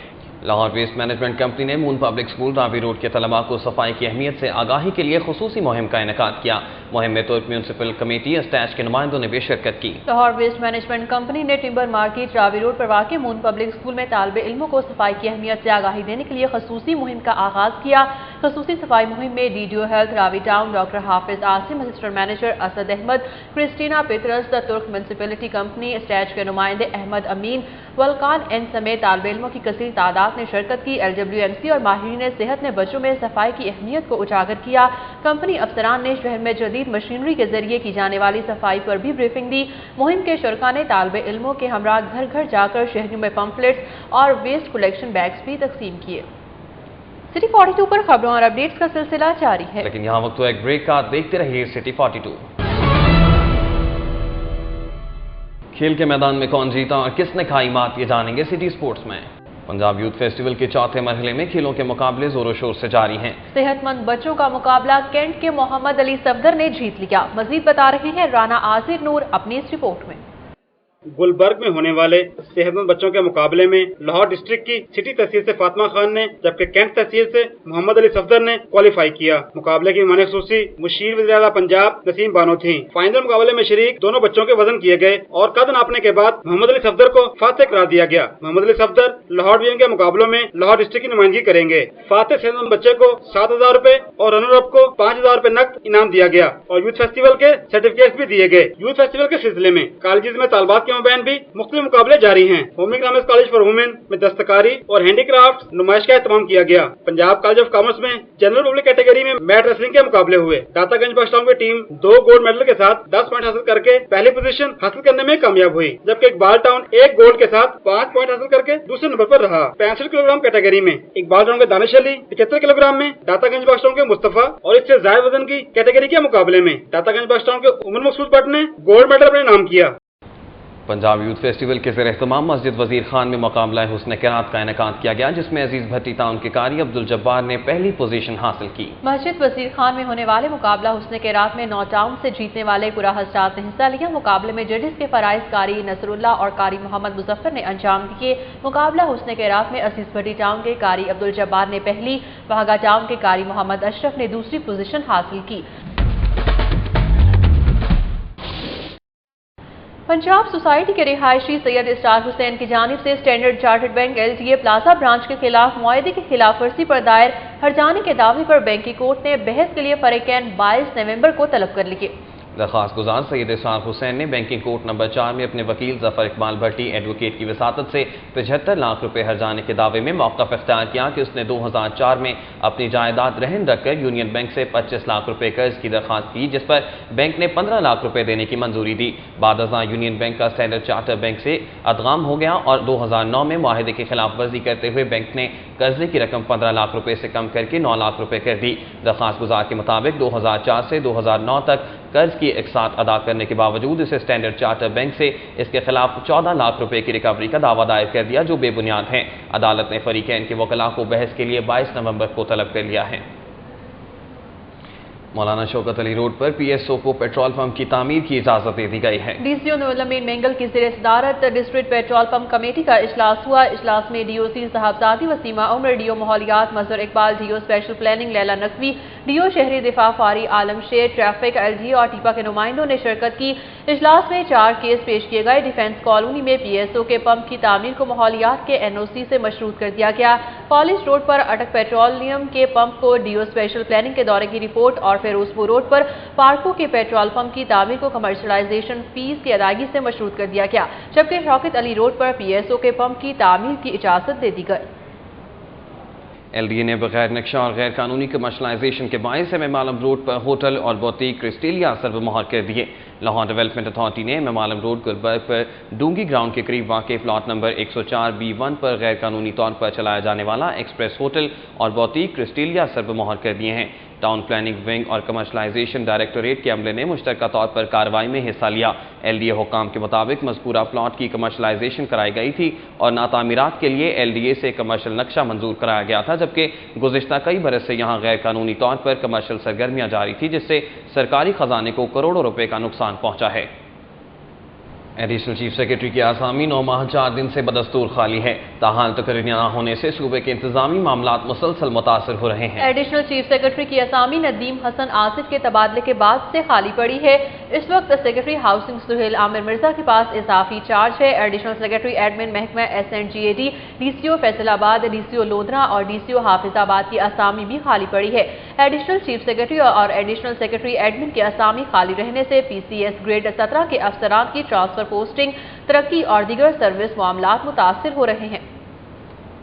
लाहौर वेस्ट मैनेजमेंट कंपनी ने moon public school Ravi road के तलबा को सफाई की अहमियत से आगाही के लिए खुसूसी मुहिम का इनेकाद किया। मुहिम में तुर्क म्यूनसिपल कमेटी अस्टैच के नुमाइंदों ने भी शिरकत की। लाहौर वेस्ट मैनेजमेंट कंपनी ने टिम्बर मार्केट रावी रोड पर वाक़ मून पब्लिक स्कूल में तालिबे इल्मों को सफाई की अहमियत से आगाही देने के लिए खसूसी मुहिम का आगाज किया। खसूसी सफाई मुहिम में DDO health Ravi town doctor Hafiz Asim, assistant manager Asad Ahmad, Christina Petrus, the Turk municipality company अस्टैच के नुमाइंदे अहमद अमीन, वलकान एन समेत तालिबे इल्मों की कसीर तादाद ने शिरकत की। LWMC और माहिरीन सेहत ने बच्चों में सफाई की अहमियत को उजागर किया। कंपनी अफसरान ने शहर में जदीद मशीनरी के जरिए की जाने वाली सफाई पर भी ब्रीफिंग दी। मुहिम के शुरका ने तालिबे इल्मों के हमरा घर घर जाकर शहरों में पंपलेट्स और वेस्ट कलेक्शन बैग्स भी तकसीम किए। सिटी 42 पर खबरों और अपडेट्स का सिलसिला जारी है, लेकिन यहाँ वक्त तो एक ब्रेक का। देखते रहिए सिटी 42। खेल के मैदान में कौन जीता और किसने खाई मात, ये जानेंगे सिटी स्पोर्ट्स में। पंजाब यूथ फेस्टिवल के चौथे मरहले में खेलों के मुकाबले जोरों शोर से जारी हैं। सेहतमंद बच्चों का मुकाबला कैंट के मोहम्मद अली सफदर ने जीत लिया। मजीद बता रहे हैं राना आजिर नूर अपनी इस रिपोर्ट में। गुलबर्ग में होने वाले सेहतमंद बच्चों के मुकाबले में लाहौर डिस्ट्रिक्ट की सिटी तहसील से फातिमा खान ने, जबकि कैंट तहसील से मोहम्मद अली सफदर ने क्वालिफाई किया। मुकाबले की मेहमान खुसूसी मुशीर वज़ीर-ए-आला पंजाब नसीम बानो थी। फाइनल मुकाबले में शरीक दोनों बच्चों के वजन किए गए और कद नापने के बाद मोहम्मद अली सफदर को फातेह करार दिया गया। मोहम्मद अली सफदर लाहौर डिवीजन के मुकाबलों में लाहौर डिस्ट्रिक्ट की नुमाइंदगी करेंगे। फातेह सेहतमंद बच्चे को 7,000 रुपए और रनर अप को 5,000 रुपए नकद इनाम दिया गया और यूथ फेस्टिवल के सर्टिफिकेट भी दिए गए। यूथ फेस्टिवल के सिलसिले में कॉलेज में तालबात के के मबैन भी मुख्तलिफ मुकाबले जारी हैं। Home economics college for women में दस्तकारी और हैंडीक्राफ्ट नुमाइश का एहतमाम किया गया। पंजाब कॉलेज ऑफ कॉमर्स में जनरल पब्लिक कैटेगरी में मैट रेसलिंग के मुकाबले हुए। दातागंज बस टाउन की टीम 2 गोल्ड मेडल के साथ 10 पॉइंट हासिल करके पहली पोजीशन हासिल करने में कामयाब हुई, जबकि इकबाल टाउन 1 गोल्ड के साथ 5 पॉइंट हासिल करके दूसरे नंबर पर रहा। 65 किलोग्राम कैटेगरी में इकबाल टाउन के दानिश अली, 75 किलोग्राम में दातागंज बस टाउन के मुस्तफा और इससे ज्यादा वजन की कैटेगरी के मुकाबले में दातागंज बस टाउन के उमर मकसूद भट्ट ने गोल्ड मेडल अपने नाम किया। पंजाब यूथ फेस्टिवल के ज़ेर एहतमाम मस्जिद वजीर खान में मुकाबला हुस्न क़िरात का इनेकाद किया गया, जिसमें अजीज भट्टी टाउन के कारी अब्दुल जब्बार ने पहली पोजीशन हासिल की। मस्जिद वजीर खान में होने वाले मुकाबला हुस्न क़िरात में 9 टाउन से जीतने वाले कुरा हजरात ने हिस्सा लिया। मुकाबले में जजेस के फराइज कारी नसरुल्ला और कारी मोहम्मद मुजफ्फर ने अंजाम दिए। मुकाबला हुस्न क़िरात में अजीज भट्टी टाउन के कारी अब्दुल जब्बार ने पहली, वाहगा टाउन के कारी मोहम्मद अशरफ ने दूसरी पोजीशन हासिल की। पंजाब सोसाइटी के रिहायशी सैयद इस्टार हुसैन की जानिब से standard chartered bank LTA plaza branch के खिलाफ मुआहदे की खिलाफ वर्जी पर दायर हर्जाने के दावे पर बैंकी कोर्ट ने बहस के लिए फरीकैन 22 नवंबर को तलब कर लिए। दरख्वास्त गुजार सैयद इस्टार हुसैन ने बैंकिंग कोर्ट नंबर 4 में अपने वकील जफर इकबाल भट्टी एडवोकेट की वसातत से 75 लाख रुपए हर्जाने के दावे में मौक़िफ़ इख्तियार किया कि उसने 2004 में अपनी जायदाद रहन रखकर यूनियन बैंक से 25 लाख रुपए कर्ज की दरख्वास्त की, जिस पर बैंक ने 15 लाख रुपए देने की मंजूरी दी। बाद अज़ां यूनियन बैंक का स्टैंडर्ड चार्टर बैंक से अदगाम हो गया और 2009 में मुआहदे की खिलाफ वर्जी करते हुए बैंक ने कर्जे की रकम 15 लाख रुपए से कम करके 9 लाख रुपए कर दी। दरख्वास्त गुजार के मुताबिक 2004 से 2009 तक कर्ज की एकसाथ अदा करने के बावजूद इसे स्टैंडर्ड चार्टर बैंक से इसके खिलाफ 14 लाख रुपए की रिकवरी का दावा दायर कर दिया, जो बेबुनियाद है। अदालत ने फरीकैन के वकला को बहस के लिए 22 नवंबर को तलब कर लिया है। मौलाना शौकत अली रोड पर PSO को पेट्रोल पंप की तामीर की इजाजत दे दी गई है। DCO नूरुल अमीन मेंगल की ज़ेर सदारत डिस्ट्रिक्ट पेट्रोल पंप कमेटी का इजलास हुआ। इजलास में DOC साहबजादी वसीमा उमर, DO माहौलियात Mazhar Iqbal, DO special planning Laila Naqvi, DO शहरी दिफा फारी आलम शेर, ट्रैफिक LG और टीपा के नुमाइंदों ने शिरकत की। इजलास में 4 केस पेश किए गए। डिफेंस कॉलोनी में PSO के पंप की तामीर को माहौलियात के NOC से मशरूत कर दिया गया। कॉलेज रोड पर अटक पेट्रोलियम के पंप को DO स्पेशल प्लानिंग के दौरे की रिपोर्ट और फिरोजपुर रोड पर पार्को के पेट्रोल पंप की तामीर को कमर्शलाइजेशन फीस की अदायगी से मशरूत कर दिया गया, जबकि शौकत अली रोड पर PSO के पंप की तामीर की इजाजत दे दी गई। LDA ने बगैर नक्शा और गैर कानूनी कमर्शलाइजेशन के बायस एम आलम रोड पर होटल और बोतीक क्रिस्टेलिया सर्वमोहर कर दिए। लाहौर डेवलपमेंट अथॉरिटी ने एम आलम रोड गुलबर्ग पर डूंगी ग्राउंड के करीब वाक़े प्लॉट नंबर 104B1 पर गैर कानूनी तौर पर चलाया जाने वाला एक्सप्रेस होटल और बोतीक क्रिस्टेलिया सर्वमोहर कर दिए हैं। टाउन प्लानिंग विंग और कमर्शलाइजेशन डायरेक्टोरेट के अमले ने मुश्तरका तौर पर कार्रवाई में हिस्सा लिया। LDA हुकाम के मुताबिक मज़कूरा प्लॉट की कमर्शलाइजेशन कराई गई थी और नातामीरात के लिए LDA से कमर्शल नक्शा मंजूर कराया गया था, जबकि गुज़िश्ता कई बरस से यहाँ गैर कानूनी तौर पर कमर्शल सरगर्मियाँ जारी थी, जिससे सरकारी खजाने को करोड़ों रुपए का नुकसान पहुँचा है। एडिशनल चीफ सेक्रेटरी की आसामी 9 माह 4 दिन से बदस्तूर खाली है। ताहाल तकरीर न होने से सूबे के इंतजामी मामलात मुसलसल मुतासर हो रहे हैं। एडिशनल चीफ सेक्रेटरी की आसामी नदीम हसन आसिफ के तबादले के बाद से खाली पड़ी है। इस वक्त सेक्रेटरी हाउसिंग सुहेल आमिर मिर्जा के पास इजाफी चार्ज है। एडिशनल सेक्रेटरी एडमिन महकमा SNGAD, DCO Faisalabad, DCO Lodhran और DCO हाफिजाबाद की आसामी भी खाली पड़ी है। एडिशनल चीफ सेक्रेटरी और एडिशनल सेक्रेटरी एडमिन की आसामी खाली रहने से PCS ग्रेड 17 के अफसरान की ट्रांसफर पोस्टिंग, तरक्की और दीगर सर्विस मामलात मुतासिर हो रहे हैं।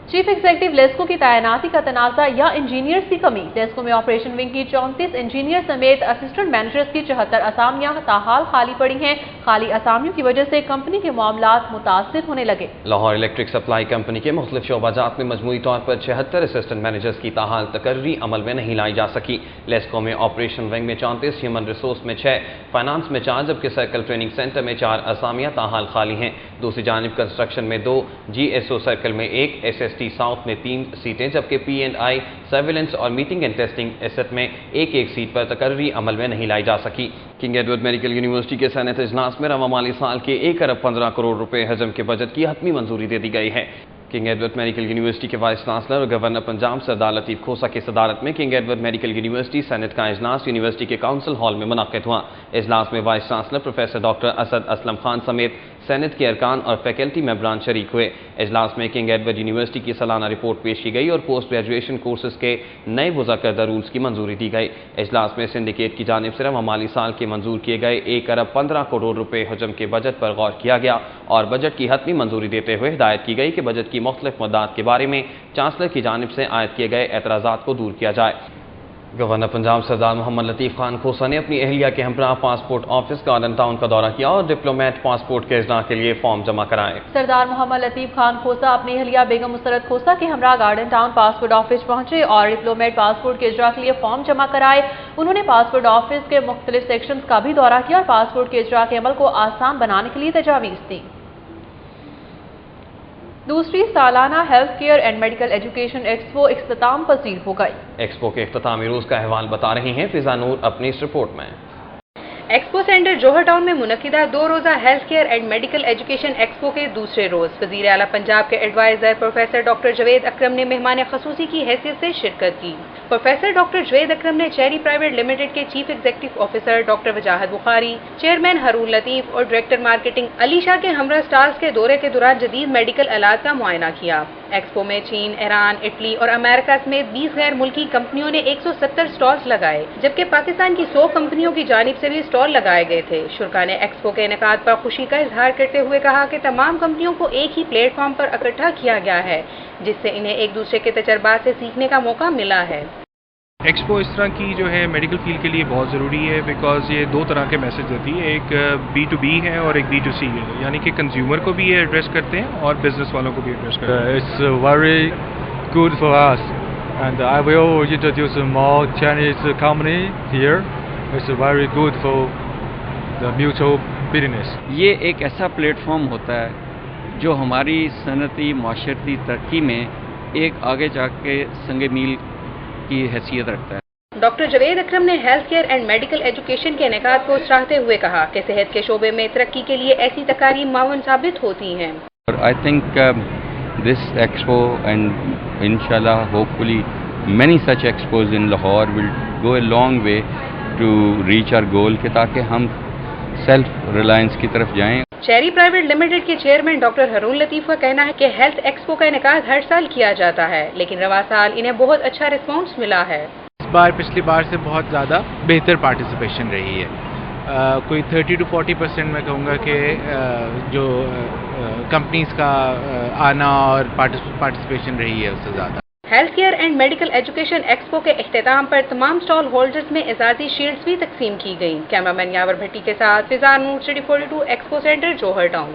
चीफ एग्जीक्यूटिव लेस्को की तैनाती का तनाज़ा या इंजीनियर्स की कमी। लेस्को में ऑपरेशन विंग की 34 इंजीनियर समेत असिस्टेंट मैनेजर्स की 74 असामियां ताहाल खाली पड़ी हैं। खाली असामियों की वजह से कंपनी के मामलात मुतासिर होने लगे। लाहौर इलेक्ट्रिक सप्लाई कंपनी के मुख्तलिफ शोबाजात में मजमूई तौर पर 76 असिस्टेंट मैनेजर्स की ताहाल तकर्री अमल में नहीं लाई जा सकी। लेस्को में ऑपरेशन विंग में 34, ह्यूमन रिसोर्स में 6, फाइनेंस में 4, जबकि सर्कल ट्रेनिंग सेंटर में 4 असामियां ताहाल खाली हैं। दूसरी जानिब कंस्ट्रक्शन में 2, GSO सर्कल में 1, SST साउथ में 3 सीटें, जबकि P&I सर्विलेंस और मीटिंग एंड टेस्टिंग एसेट में 1-1 सीट पर तकर्री अमल में नहीं लाई जा सकी। किंग एडवर्ड मेडिकल यूनिवर्सिटी के सेनेट इजलास में रवा माली साल के 1 अरब 15 करोड़ रुपए हजम के बजट की हतमी मंजूरी दे दी गई है। किंग एडवर्ड मेडिकल यूनिवर्सिटी के वाइस चांसलर और गवर्नर पंजाब सरदार लतीफ खोसा की सदारत में king Edward medical university senate का इजलास यूनिवर्सिटी के काउंसिल हॉल में मुनक्किद हुआ। इजलास में vice chancellor professor doctor Asad Aslam Khan समेत सेनेट के अरकान और फैकल्टी मेंबरान शरीक हुए। इजलास में किंग एडवर्ड यूनिवर्सिटी की सालाना रिपोर्ट पेश की गई और पोस्ट ग्रेजुएशन कोर्सेज के नए वज़ा करदा रूल्स की मंजूरी दी गई। इजलास में सिंडिकेट की जानिब से रवा माली साल के मंजूर किए गए 1 अरब 15 करोड़ रुपए हजम के बजट पर गौर किया गया और बजट की हतमी मंजूरी देते हुए हिदायत की गई कि बजट की मुख्तलिफ मद्दात के बारे में चांसलर की जानिब से आयद किए गए एतराज़ात को दूर किया जाए। गवर्नर पंजाब सरदार मोहम्मद लतीफ़ खान खोसा ने अपनी अहलिया के हमरा पासपोर्ट ऑफिस गार्डन टाउन का दौरा किया और डिप्लोमेट पासपोर्ट के इजरा के लिए फॉर्म जमा कराए। सरदार मोहम्मद लतीफ़ खान खोसा अपनी अहलिया बेगम मुसरत खोसा के हमरा गार्डन टाउन पासपोर्ट ऑफिस पहुंचे और डिप्लोमेट पासपोर्ट के इजरा के लिए फॉर्म जमा कराए। उन्होंने पासपोर्ट ऑफिस के मुख्तलिफ सेक्शंस का भी दौरा किया और पासपोर्ट के इजरा के अमल को आसान बनाने के लिए तजावीज़ दी। दूसरी सालाना health care and medical education expo इख्तिताम पसीर हो गई। एक्सपो के इख्तितामी रोज का अहवाल बता रही हैं फिजा नूर अपनी इस रिपोर्ट में। एक्सपो सेंटर जौहर टाउन में मुनक्किदा 2 रोज़ा health care and medical education expo के दूसरे रोज वज़ीर आला पंजाब के एडवाइजर प्रोफेसर डॉक्टर जवेद अकरम ने मेहमान खसूसी की हैसियत से शिरकत की। प्रोफेसर डॉक्टर जवेद अकरम ने चेरी प्राइवेट लिमिटेड के चीफ एग्जीक्यूटिव ऑफिसर डॉक्टर वजाहत बुखारी, चेयरमैन रून लतीफ और डायरेक्टर मार्केटिंग अली शाह के हमरा स्टाल्स के दौरे के दौरान जदीद मेडिकल आलात का मुआयना किया। एक्सपो में चीन, ईरान, इटली और अमेरिका समेत 20 गैर मुल्की कंपनियों ने 170 स्टॉल्स लगाए, जबकि पाकिस्तान की 100 कंपनियों की जानिब से भी स्टॉल लगाए गए थे। शुरा ने एक्सपो के इनेकाद पर खुशी का इजहार करते हुए कहा कि तमाम कंपनियों को एक ही प्लेटफॉर्म पर इकट्ठा किया गया है, जिससे इन्हें एक दूसरे के तजर्बात से सीखने का मौका मिला है। एक्सपो इस तरह की जो है मेडिकल फील्ड के लिए बहुत ज़रूरी है, बिकॉज ये 2 तरह के मैसेज देती है, एक B2B है और एक B2C है, यानी कि कंज्यूमर को भी ये एड्रेस करते हैं और बिजनेस वालों को भी एड्रेस करते हैं। It's very good for us and I will introduce more Chinese company here. It's very good for the mutual business. ये एक ऐसा प्लेटफॉर्म होता है जो हमारी सनती माशरती तरक्की में एक आगे जाके संग मील की हैसियत रखता है। डॉक्टर जवेद अकरम ने health care and medical education के इनेकाद को सराहते हुए कहा कि सेहत के शोबे में तरक्की के लिए ऐसी तकारीब मावन साबित होती हैं। I think this expo and inshallah hopefully many such expos in Lahore will go a long way to reach our goal कि ताकि हम सेल्फ रिलायंस की तरफ जाएं। चेरी प्राइवेट लिमिटेड के चेयरमैन डॉक्टर रून लतीफ का कहना है कि हेल्थ एक्सपो का इनेकाद हर साल किया जाता है, लेकिन रवा साल इन्हें बहुत अच्छा रिस्पांस मिला है। इस बार पिछली बार से बहुत ज़्यादा बेहतर पार्टिसिपेशन रही है। कोई 30 to 40% मैं कहूँगा कि जो कंपनीज का आना और पार्टिसिपेशन रही है उससे ज़्यादा। Health care and medical education expo के इख्तिताम पर तमाम स्टॉल होल्डर्स में एजाजी शील्ड्स भी तकसीम की गई। कैमरामैन यावर भट्टी के साथ फिजा नूर, सिटी 42 एक्सपो सेंटर जौहर टाउन।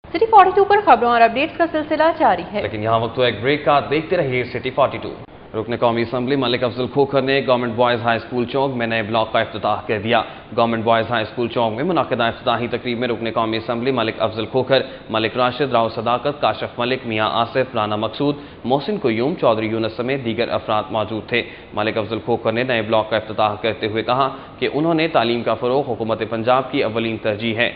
सिटी 42 पर खबरों और अपडेट्स का सिलसिला जारी है, लेकिन यहाँ वक्त एक ब्रेक का। देखते रहिए सिटी 42। रुकन कौमी असम्बली मलिक अफजल खोखर ने गवर्नमेंट बॉयज़ हाई स्कूल चौक में नए ब्लॉक का इफ्तिताह कर दिया। गवर्नमेंट बॉयज़ हाई स्कूल चौक में मुनाकिदा इफ्तिताही तकरीब में रुकन कौमी असम्बली मलिक अफजल खोखर, मलिक राशिद, राव सदाकत, काशफ मलिक, मियाँ आसिफ, राना मकसूद, मोहसिन कुयूम, चौधरी यूनस समेत दीगर अफराद मौजूद थे। मलिक अफजल खोखर ने नए ब्लॉक का इफ्तिताह करते हुए कहा कि उन्होंने तालीम का फ़रोग़ हुकूमत पंजाब की अव्वलीन तरजीह है।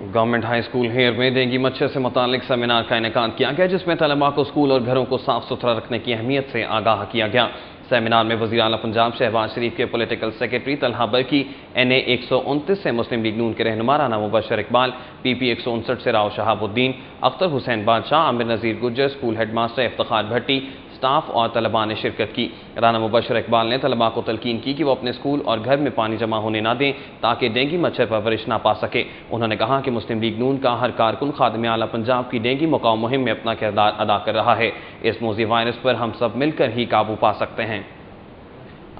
गवर्नमेंट हाई स्कूल हेयर में डेंगू मच्छर से मुतालिक सेमिनार का इनेकाद किया गया, जिसमें तलबा को स्कूल और घरों को साफ सुथरा रखने की अहमियत से आगाह किया गया। सेमिनार में वज़ीर आला पंजाब शहबाज शरीफ के पॉलिटिकल सेक्रेटरी तलहा बरकी, NA 129 से मुस्लिम लीग नून के रहनुमा राना मुबशर इकबाल, PP 159 से राव शहाबुद्दीन, अख्तर हुसैन बादशाह, आमिर नज़ीर गुज्जर, स्कूल हेडमास्टर इफ्तिखार भट्टी, स्टाफ और तलबा ने शिरकत की। राना मुबशर इकबाल ने तलबा को तलकीन की कि वो अपने स्कूल और घर में पानी जमा होने ना दें ताकि डेंगू मच्छर परवरिश ना पा सके। उन्होंने कहा कि मुस्लिम लीग नून का हर कारकुन खादिम आला पंजाब की डेंगू मुकाम मुहिम में अपना किरदार अदा कर रहा है। इस मोज़ी वायरस पर हम सब मिलकर ही काबू पा सकते हैं।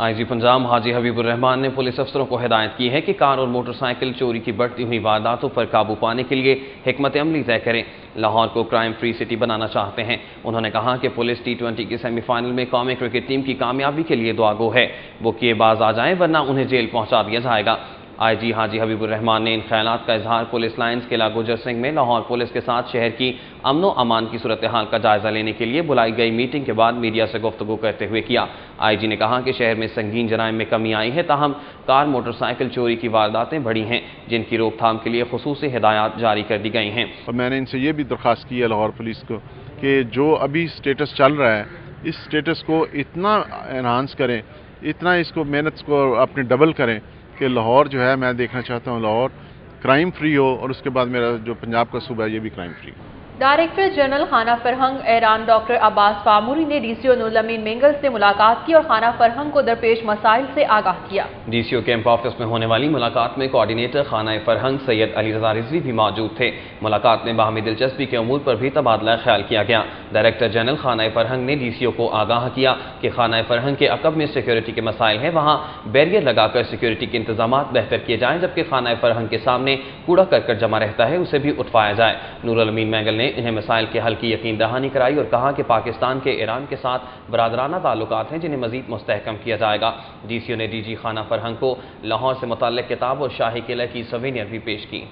IG पंजाब हाजी हबीबुर रहमान ने पुलिस अफसरों को हिदायत की है कि कार और मोटरसाइकिल चोरी की बढ़ती हुई वारदातों पर काबू पाने के लिए हिकमत अमली तय करें। लाहौर को क्राइम फ्री सिटी बनाना चाहते हैं। उन्होंने कहा कि पुलिस T20 की सेमीफाइनल में कौमी क्रिकेट टीम की कामयाबी के लिए दुआगो है। वो किए बाज आ जाएं वरना उन्हें जेल पहुंचा दिया जाएगा। IG हाजी हबीबुर रहमान ने इन ख्यालात का इजहार पुलिस लाइन्स किला गुजर सिंह में लाहौर पुलिस के साथ शहर की अमनो अमान की सूरत हाल का जायजा लेने के लिए बुलाई गई मीटिंग के बाद मीडिया से गुफ्तगू करते हुए किया। IG ने कहा कि शहर में संगीन जराइम में कमी आई है, ताहम कार मोटरसाइकिल चोरी की वारदातें बढ़ी हैं, जिनकी रोकथाम के लिए खुसूसी हिदायत जारी कर दी गई हैं। और मैंने इनसे ये भी दरख्वास्त की है लाहौर पुलिस को कि जो अभी स्टेटस चल रहा है, इस स्टेटस को इतना एनहांस करें, इतना इसको मेहनत को अपने डबल करें کہ لاہور جو ہے میں دیکھنا چاہتا ہوں لاہور کرائم فری ہو اور اس کے بعد میرا جو پنجاب کا صوبہ ہے یہ بھی کرائم فری ہو۔ ڈائریکٹر جنرل خانہ فرہنگ ایران ڈاکٹر عباس فاموری نے ڈی سی او نور الامین مینگل سے ملاقات کی اور خانہ فرہنگ کو درپیش مسائل سے آگاہ کیا۔ ڈی سی او کیمپ آفس میں ہونے والی ملاقات میں کوارڈینیٹر خانہ فرہنگ سید علی رضا رضوی بھی موجود تھے۔ ملاقات میں باہمی دلچسپی کے امور پر بھی تبادلہ خیال کیا گیا۔ ڈائریکٹر جنرل خانہ فرہنگ نے ڈی سی او کو آگاہ کیا کہ خانہ فرہنگ کے عقب میں سیکیورٹی کے مسائل ہیں، وہاں بیریئر لگا کر سیکیورٹی کے انتظامات بہتر کیے جائیں، جبکہ خانہ فرہنگ کے سامنے کوڑا کرکٹ جمع رہتا ہے اسے بھی اٹھوایا جائے۔ نور الامین مینگل نے انہیں مسائل کے حل کی یقین دہانی کرائی اور کہا کہ پاکستان کے ایران کے ساتھ برادرانہ تعلقات ہیں جنہیں مزید مستحکم کیا جائے گا۔ ڈی سی او نے ڈی جی خانہ فرہنگ کو لاہور سے متعلق کتاب اور شاہی قلعہ کی سوینئر بھی پیش کی۔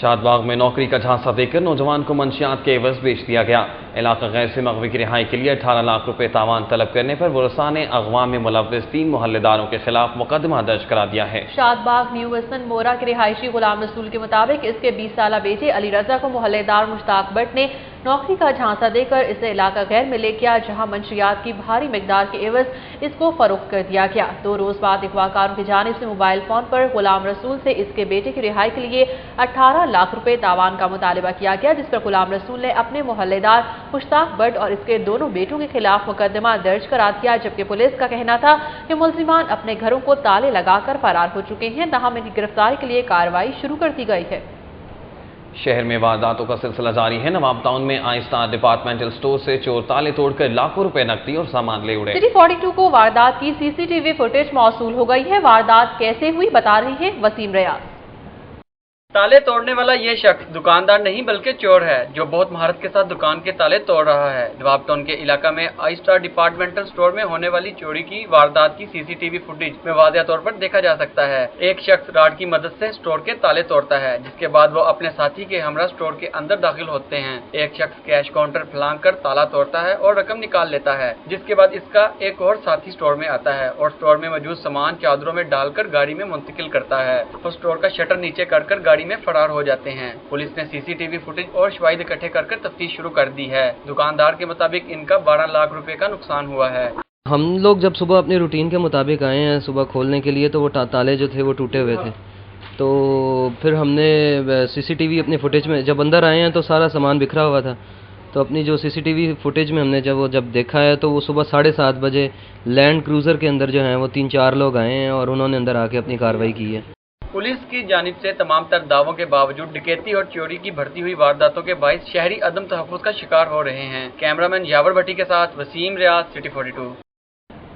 شاد باغ میں نوکری کا جھانسا دے کر نوجوان کو منشیات کے عوض بیچ دیا گیا۔ علاقہ غیر سے مغوی کی رہائی کے لیے 18 لاکھ روپے تاوان طلب کرنے پر ورثاء نے اغوا میں ملوث 3 محلے داروں کے خلاف مقدمہ درج کرا دیا ہے۔ شاد باغ نیو وسن مورا کے رہائشی غلام رسول کے مطابق اس کے 20 سالہ بیٹے علی رضا کو محلے دار مشتاق بٹ نے نوکری کا جھانسا دے کر اسے علاقہ غیر میں لے گیا، جہاں منشیات کی بھاری مقدار کے عوض اس کو فروخت کر دیا گیا۔ 2 روز بعد اغوا کاروں کی جانب سے موبائل فون پر غلام رسول سے اس کے بیٹے کی رہائی کے لیے 18 لاکھ روپے تاوان کا مطالبہ کیا گیا، جس پر غلام رسول نے اپنے محلے دار مشتاق بٹ اور اس کے دونوں بیٹوں کے خلاف مقدمہ درج کرا دیا، جبکہ پولیس کا کہنا تھا کہ ملزمان اپنے گھروں کو تالے لگا کر فرار ہو چکے ہیں، تاہم ان کی گرفتاری کے لیے کارروائی شروع کر دی گئی ہے۔ شہر میں وارداتوں کا سلسلہ جاری ہے۔ نواب ٹاؤن میں آئی اسٹار ڈپارٹمنٹل سٹور سے چور تالے توڑ کر لاکھوں روپے نقدی اور سامان لے اڑے۔ سٹی 42 کو واردات کی سی سی ٹی وی فوٹیج موصول ہو گئی ہے۔ واردات کیسے ہوئی بتا رہی ہیں وسیم ریاض۔ تالے توڑنے والا یہ شخص دکاندار نہیں بلکہ چور ہے، جو بہت مہارت کے ساتھ دکان کے تالے توڑ رہا ہے۔ نواب ٹاؤن کے علاقہ میں آئی اسٹار ڈپارٹمنٹل سٹور میں ہونے والی چوری کی واردات کی سی سی ٹی وی فوٹیج میں واضح طور پر دیکھا جا سکتا ہے۔ ایک شخص راڈ کی مدد سے سٹور کے تالے توڑتا ہے، جس کے بعد وہ اپنے ساتھی کے ہمراہ سٹور کے اندر داخل ہوتے ہیں۔ ایک شخص کیش کاؤنٹر پھلانگ کر تالا توڑتا ہے اور رقم نکال لیتا ہے، جس کے بعد اس کا ایک اور ساتھی سٹور میں آتا ہے اور سٹور میں موجود سامان چادروں میں ڈال کر گاڑی میں منتقل کرتا ہے اور سٹور کا شٹر نیچے کر گاڑی میں فرار ہو جاتے ہیں۔ پولیس نے سی سی ٹی وی فوٹیج اور شواہد اکٹھے کر تفتیش شروع کر دی ہے۔ دکاندار کے مطابق ان کا 12 لاکھ روپے کا نقصان ہوا ہے۔ ہم لوگ جب صبح اپنی روٹین کے مطابق آئے ہیں صبح کھولنے کے لیے، تو وہ تالے جو تھے وہ ٹوٹے ہوئے تھے، تو پھر ہم نے سی سی ٹی وی اپنی فوٹیج میں جب اندر آئے ہیں تو سارا سامان بکھرا ہوا تھا، تو اپنی جو سی سی ٹی وی فوٹیج میں ہم نے جب دیکھا ہے تو وہ صبح 7:30 بجے لینڈ کروزر کے اندر جو ہیں وہ 3-4 لوگ آئے ہیں اور انہوں نے اندر آ کے اپنی کارروائی کی ہے۔ پولیس کی جانب سے تمام تر دعووں کے باوجود ڈکیتی اور چوری کی بڑھتی ہوئی وارداتوں کے باعث شہری عدم تحفظ کا شکار ہو رہے ہیں۔ کیمرامین یاور بھٹی کے ساتھ وسیم ریاض، سٹی 42۔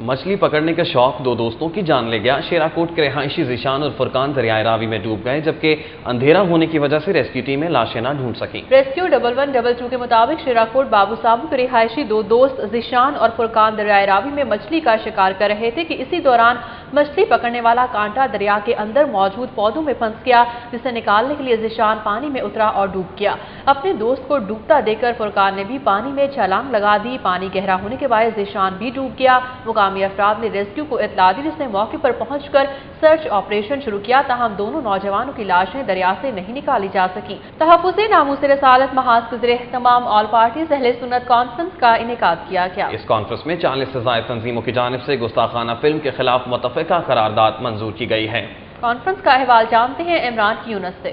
مچھلی پکڑنے کا شوق 2 دوستوں کی جان لے گیا۔ شیرا کوٹ کے رہائشی ذیشان اور فرقان دریائے راوی میں ڈوب گئے، جبکہ اندھیرا ہونے کی وجہ سے ریسکیو ٹیمیں لاشیں نہ ڈھونڈ سکیں۔ ریسکیو 1112 کے مطابق شیرا کوٹ بابو صابو کے رہائشی 2 دوست ذیشان اور فرقان دریائے راوی میں مچھلی کا شکار کر رہے تھے کہ اسی دوران مچھلی پکڑنے والا کانٹا دریا کے اندر موجود پودوں میں پھنس گیا، جسے نکالنے کے لیے ذیشان پانی میں اترا اور ڈوب گیا۔ اپنے دوست کو ڈوبتا دیکھ کر فرقان نے بھی پانی میں چھلانگ لگا دی۔ پانی گہرا ہونے کے باعث ذیشان بھی ڈوب گیا۔ مقامی افراد نے ریسکیو کو اطلاع دی، جس نے موقع پر پہنچ کر سرچ آپریشن شروع کیا، تاہم دونوں نوجوانوں کی لاشیں دریا سے نہیں نکالی جا سکی۔ تحفظ ناموس رسالت محاذ کے ذریعے تمام آل پارٹیز اہل سنت کانفرنس کا انعقاد کیا گیا۔ اس کانفرنس میں 40 سے زائد تنظیموں کی جانب سے گستاخانہ فلم کے خلاف متفقہ قرارداد منظور کی گئی ہے۔ کانفرنس کا احوال جانتے ہیں عمران کی یونس سے۔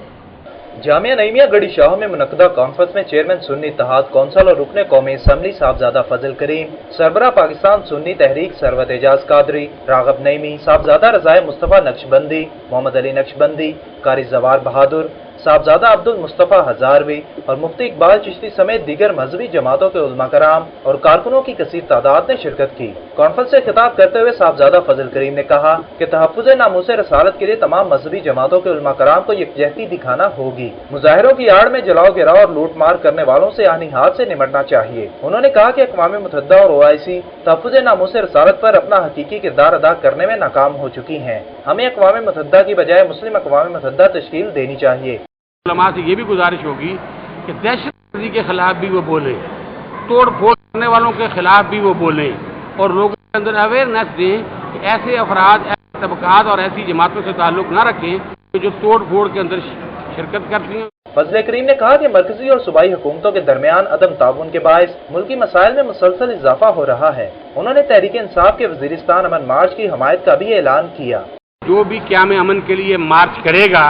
جامعہ نعیمیہ گڑھی شاہو میں منعقدہ کانفرنس میں چیئرمین سنی اتحاد کونسل اور رکن قومی اسمبلی صاحبزادہ فضل کریم، سربراہ پاکستان سنی تحریک ثروت اعجاز قادری، راغب نعیمی، صاحبزادہ رضائے مصطفیٰ نقشبندی، محمد علی نقشبندی، قاری زوار بہادر، صاحبزادہ عبد المصطفیٰ ہزاروی اور مفتی اقبال چشتی سمیت دیگر مذہبی جماعتوں کے علماء کرام اور کارکنوں کی کثیر تعداد نے شرکت کی۔ کانفرنس سے خطاب کرتے ہوئے صاحبزادہ فضل کریم نے کہا کہ تحفظ ناموس رسالت کے لیے تمام مذہبی جماعتوں کے علماء کرام کو یکجہتی دکھانا ہوگی۔ مظاہروں کی آڑ میں جلاؤ گراؤ اور لوٹ مار کرنے والوں سے آہنی ہاتھ سے نمٹنا چاہیے۔ انہوں نے کہا کہ اقوام متحدہ اور OIC تحفظ ناموس رسالت پر اپنا حقیقی کردار ادا کرنے میں ناکام ہو چکی ہیں۔ ہمیں اقوام متحدہ کی بجائے مسلم اقوام متحدہ تشکیل دینی چاہیے۔ علماء سے یہ بھی گزارش ہوگی کہ دہشت گردی کے خلاف بھی وہ بولیں، توڑ پھوڑ کرنے والوں کے خلاف بھی وہ بولیں اور لوگوں کے اندر اویئرنیس دیں کہ ایسے افراد، ایسے طبقات اور ایسی جماعتوں سے تعلق نہ رکھیں جو توڑ پھوڑ کے اندر شرکت کرتی ہیں۔ فضل کریم نے کہا کہ مرکزی اور صوبائی حکومتوں کے درمیان عدم تعاون کے باعث ملکی مسائل میں مسلسل اضافہ ہو رہا ہے۔ انہوں نے تحریک انصاف کے وزیرستان امن مارچ کی حمایت کا بھی اعلان کیا۔ جو بھی قیام امن کے لیے مارچ کرے گا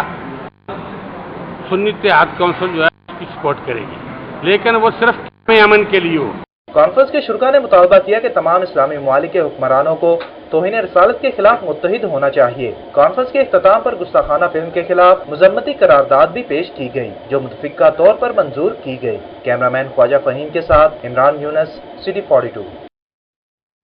سنی اتحاد کونسل جو ہے اس کی سپورٹ کرے گی، لیکن وہ صرف قیام امن کے لیے ہو۔ کانفرنس کے شرکاء نے مطالبہ کیا کہ تمام اسلامی ممالک کے حکمرانوں کو توہین رسالت کے خلاف متحد ہونا چاہیے۔ کانفرنس کے اختتام پر گستاخانہ فلم کے خلاف مذمتی قرارداد بھی پیش کی گئی جو متفقہ طور پر منظور کی گئی۔ کیمرامین خواجہ فہیم کے ساتھ عمران یونس، سٹی 42۔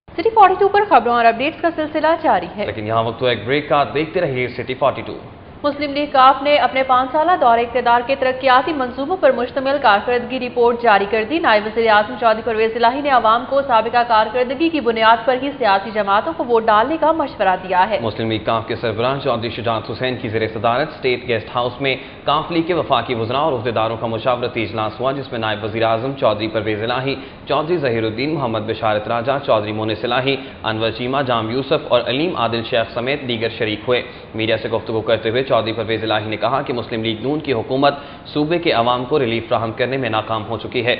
سٹی 42 پر خبروں اور اپڈیٹس کا سلسلہ جاری ہے، لیکن یہاں وقت ایک بریک کا، دیکھتے رہیے سٹی 42۔ مسلم لیگ کاف نے اپنے 5 سالہ دور اقتدار کے ترقیاتی منصوبوں پر مشتمل کارکردگی رپورٹ جاری کر دی۔ نائب وزیر اعظم چودھری پرویز الہی نے عوام کو سابقہ کارکردگی کی بنیاد پر ہی سیاسی جماعتوں کو ووٹ ڈالنے کا مشورہ دیا ہے۔ مسلم لیگ کاف کے سربراہ چودھری شجاعت حسین کی زیر صدارت اسٹیٹ گیسٹ ہاؤس میں کاف لیگ کے وفاقی وزراء اور عہدیداروں کا مشاورتی اجلاس ہوا، جس میں نائب وزیر اعظم چودھری پرویز الہی، چودھری ظہیر الدین، محمد بشارت راجہ، چودھری مونس الہی، انور چیمہ، جام یوسف اور علیم عادل شیخ سمیت دیگر شریک ہوئے۔ میڈیا سے گفتگو کرتے ہوئے چودھری پرویز الہی نے کہا کہ مسلم لیگ نون کی حکومت صوبے کے عوام کو ریلیف فراہم کرنے میں ناکام ہو چکی ہے۔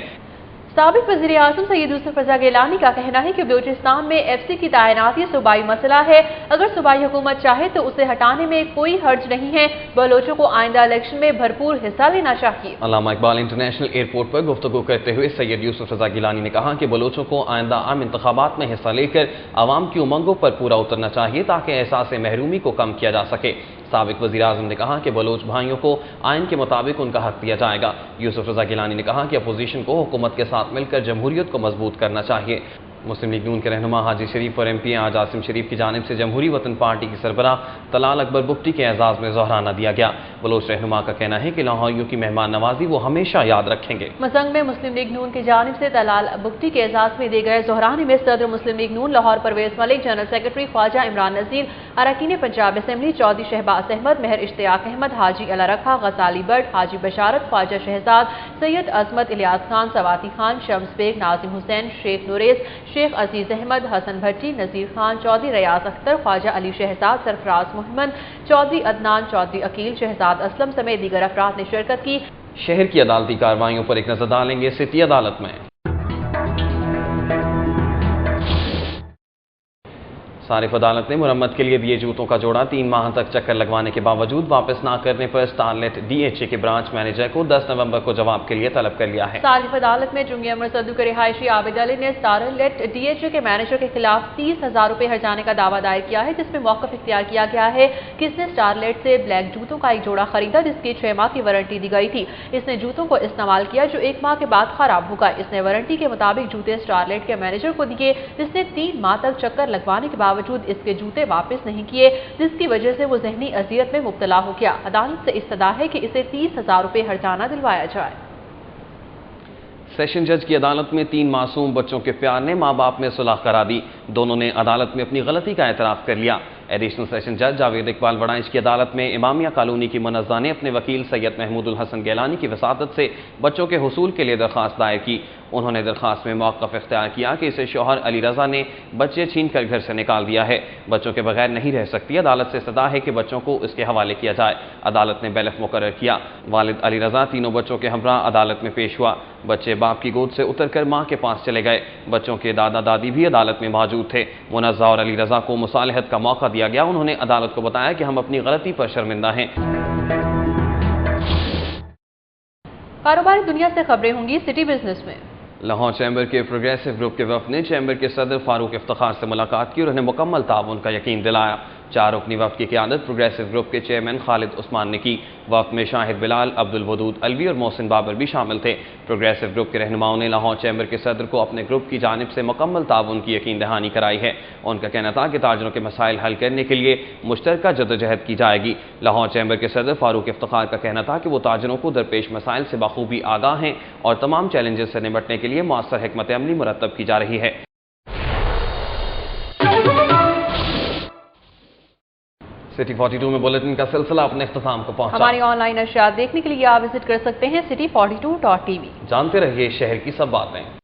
سابق وزیر اعظم سید یوسف رضا گیلانی کا کہنا ہے کہ بلوچستان میں ایف سی کی تعیناتی صوبائی مسئلہ ہے، اگر صوبائی حکومت چاہے تو اسے ہٹانے میں کوئی حرج نہیں ہے، بلوچوں کو آئندہ الیکشن میں بھرپور حصہ لینا چاہیے۔ علامہ اقبال انٹرنیشنل ایئرپورٹ پر گفتگو کرتے ہوئے سید یوسف رضا گیلانی نے کہا کہ بلوچوں کو آئندہ عام انتخابات میں حصہ لے کر عوام کی امنگوں پر پورا اترنا چاہیے تاکہ احساس محرومی کو کم کیا جا سکے۔ سابق وزیر اعظم نے کہا کہ بلوچ بھائیوں کو آئین کے مطابق ان کا حق دیا جائے گا۔ یوسف رضا گیلانی نے کہا کہ اپوزیشن کو حکومت کے ساتھ مل کر جمہوریت کو مضبوط کرنا چاہیے۔ مسلم لیگ نون کے رہنما حاجی شریف اور ایم پی آج عاصم شریف کی جانب سے جمہوری وطن پارٹی کی سربراہ طلال اکبر بگٹی کے اعزاز میں زہرانہ دیا گیا۔ بلوچ رہنما کا کہنا ہے کہ لاہوریوں کی مہمان نوازی وہ ہمیشہ یاد رکھیں گے۔ مزنگ میں مسلم لیگ نون کی جانب سے طلال بگٹی کے اعزاز میں دیے گئے زہرانے میں صدر مسلم لیگ نون لاہور پرویز ملک، جنرل سیکرٹری خواجہ عمران نذیر، اراکین پنجاب اسمبلی چودھری شہباز احمد، مہر اشتیاق احمد، حاجی علا رکھا، غزالی بٹ، حاجی بشارت، خواجہ شہزاد، سید عظمت، الیاس خان، سواتی خان، شمس بیگ، ناظم حسین، شیخ نوریس، شیخ عزیز احمد، حسن بھٹی، نذیر خان، چودھری ریاض اختر، خواجہ علی شہزاد، سرفراز محمد، چودھری عدنان، چودھری عقیل، شہزاد اسلم سمیت دیگر افراد نے شرکت کی۔ شہر کی عدالتی کارروائیوں پر ایک نظر ڈالیں گے سٹی عدالت میں۔ صارف عدالت نے مرمت کے لیے دیے جوتوں کا جوڑا 3 ماہ تک چکر لگوانے کے باوجود واپس نہ کرنے پر اسٹارلیٹ ڈی ایچ اے کے برانچ مینیجر کو 10 نومبر کو جواب کے لیے طلب کر لیا ہے۔ صارف عدالت میں جنگی امر صدو کے رہائشی عابد علی نے اسٹارلیٹ ڈی ایچ اے کے مینیجر کے خلاف 30,000 روپے ہرجانے کا دعویٰ دائر کیا ہے، جس میں موقف اختیار کیا گیا ہے کہ اس نے اسٹارلیٹ سے بلیک جوتوں کا ایک جوڑا خریدا جس کی 6 ماہ کی وارنٹی دی گئی تھی۔ اس نے جوتوں کو استعمال کیا جو 1 ماہ کے بعد خراب ہو گئے۔ اس نے وارنٹی کے مطابق جوتے اسٹارلیٹ کے مینیجر کو دیے، جس نے 3 ماہ تک چکر لگوانے کے باوجود اس کے جوتے واپس نہیں کیے، جس کی وجہ سے وہ ذہنی اذیت میں مبتلا ہو گیا۔ عدالت سے استدعا ہے کہ اسے 30,000 روپے ہرجانہ دلوایا جائے۔ سیشن جج کی عدالت میں 3 معصوم بچوں کے پیار نے ماں باپ میں صلح کرا دی، دونوں نے عدالت میں اپنی غلطی کا اعتراف کر لیا۔ ایڈیشنل سیشن جج جاوید اقبال وڑائچ کی عدالت میں امامیہ کالونی کی منزہ نے اپنے وکیل سید محمود الحسن گیلانی کی وساطت سے بچوں کے حصول کے لیے درخواست دائر کی۔ انہوں نے درخواست میں موقف اختیار کیا کہ اسے شوہر علی رضا نے بچے چھین کر گھر سے نکال دیا ہے، بچوں کے بغیر نہیں رہ سکتی۔ عدالت سے استدعا ہے کہ بچوں کو اس کے حوالے کیا جائے۔ عدالت نے بیلف مقرر کیا۔ والد علی رضا تینوں بچوں کے ہمراہ عدالت میں پیش ہوا۔ بچے باپ کی گود سے اتر کر ماں کے پاس چلے گئے۔ بچوں کے دادا دادی بھی عدالت میں موجود تھے۔ منزہ اور علی رضا کو مصالحت کا موقع دیا گیا۔ انہوں نے عدالت کو بتایا کہ ہم اپنی غلطی پر شرمندہ ہیں۔ کاروباری دنیا سے خبریں ہوں گی سٹی بزنس میں۔ لاہور چیمبر کے پروگریسو گروپ کے وفد نے چیمبر کے صدر فاروق افتخار سے ملاقات کی اور انہیں مکمل تعاون کا یقین دلایا۔ 4 رکنی وفد کی قیادت پروگریسو گروپ کے چیئرمین خالد عثمان نے کی۔ وفد میں شاہد بلال، عبد الودود الوی اور محسن بابر بھی شامل تھے۔ پروگریسو گروپ کے رہنماؤں نے لاہور چیمبر کے صدر کو اپنے گروپ کی جانب سے مکمل تعاون کی یقین دہانی کرائی ہے۔ ان کا کہنا تھا کہ تاجروں کے مسائل حل کرنے کے لیے مشترکہ جدوجہد کی جائے گی۔ لاہور چیمبر کے صدر فاروق افتخار کا کہنا تھا کہ وہ تاجروں کو درپیش مسائل سے بخوبی آگاہ ہیں اور تمام چیلنجز سے نمٹنے کے لیے مؤثر حکمت عملی مرتب کی جا رہی ہے۔ سٹی 42 میں بلیٹن کا سلسلہ اپنے اختتام کو پہنچا۔ ہماری آن لائن نشریات دیکھنے کے لیے آپ وزٹ کر سکتے ہیں city42.tv۔ جانتے رہیے شہر کی سب باتیں۔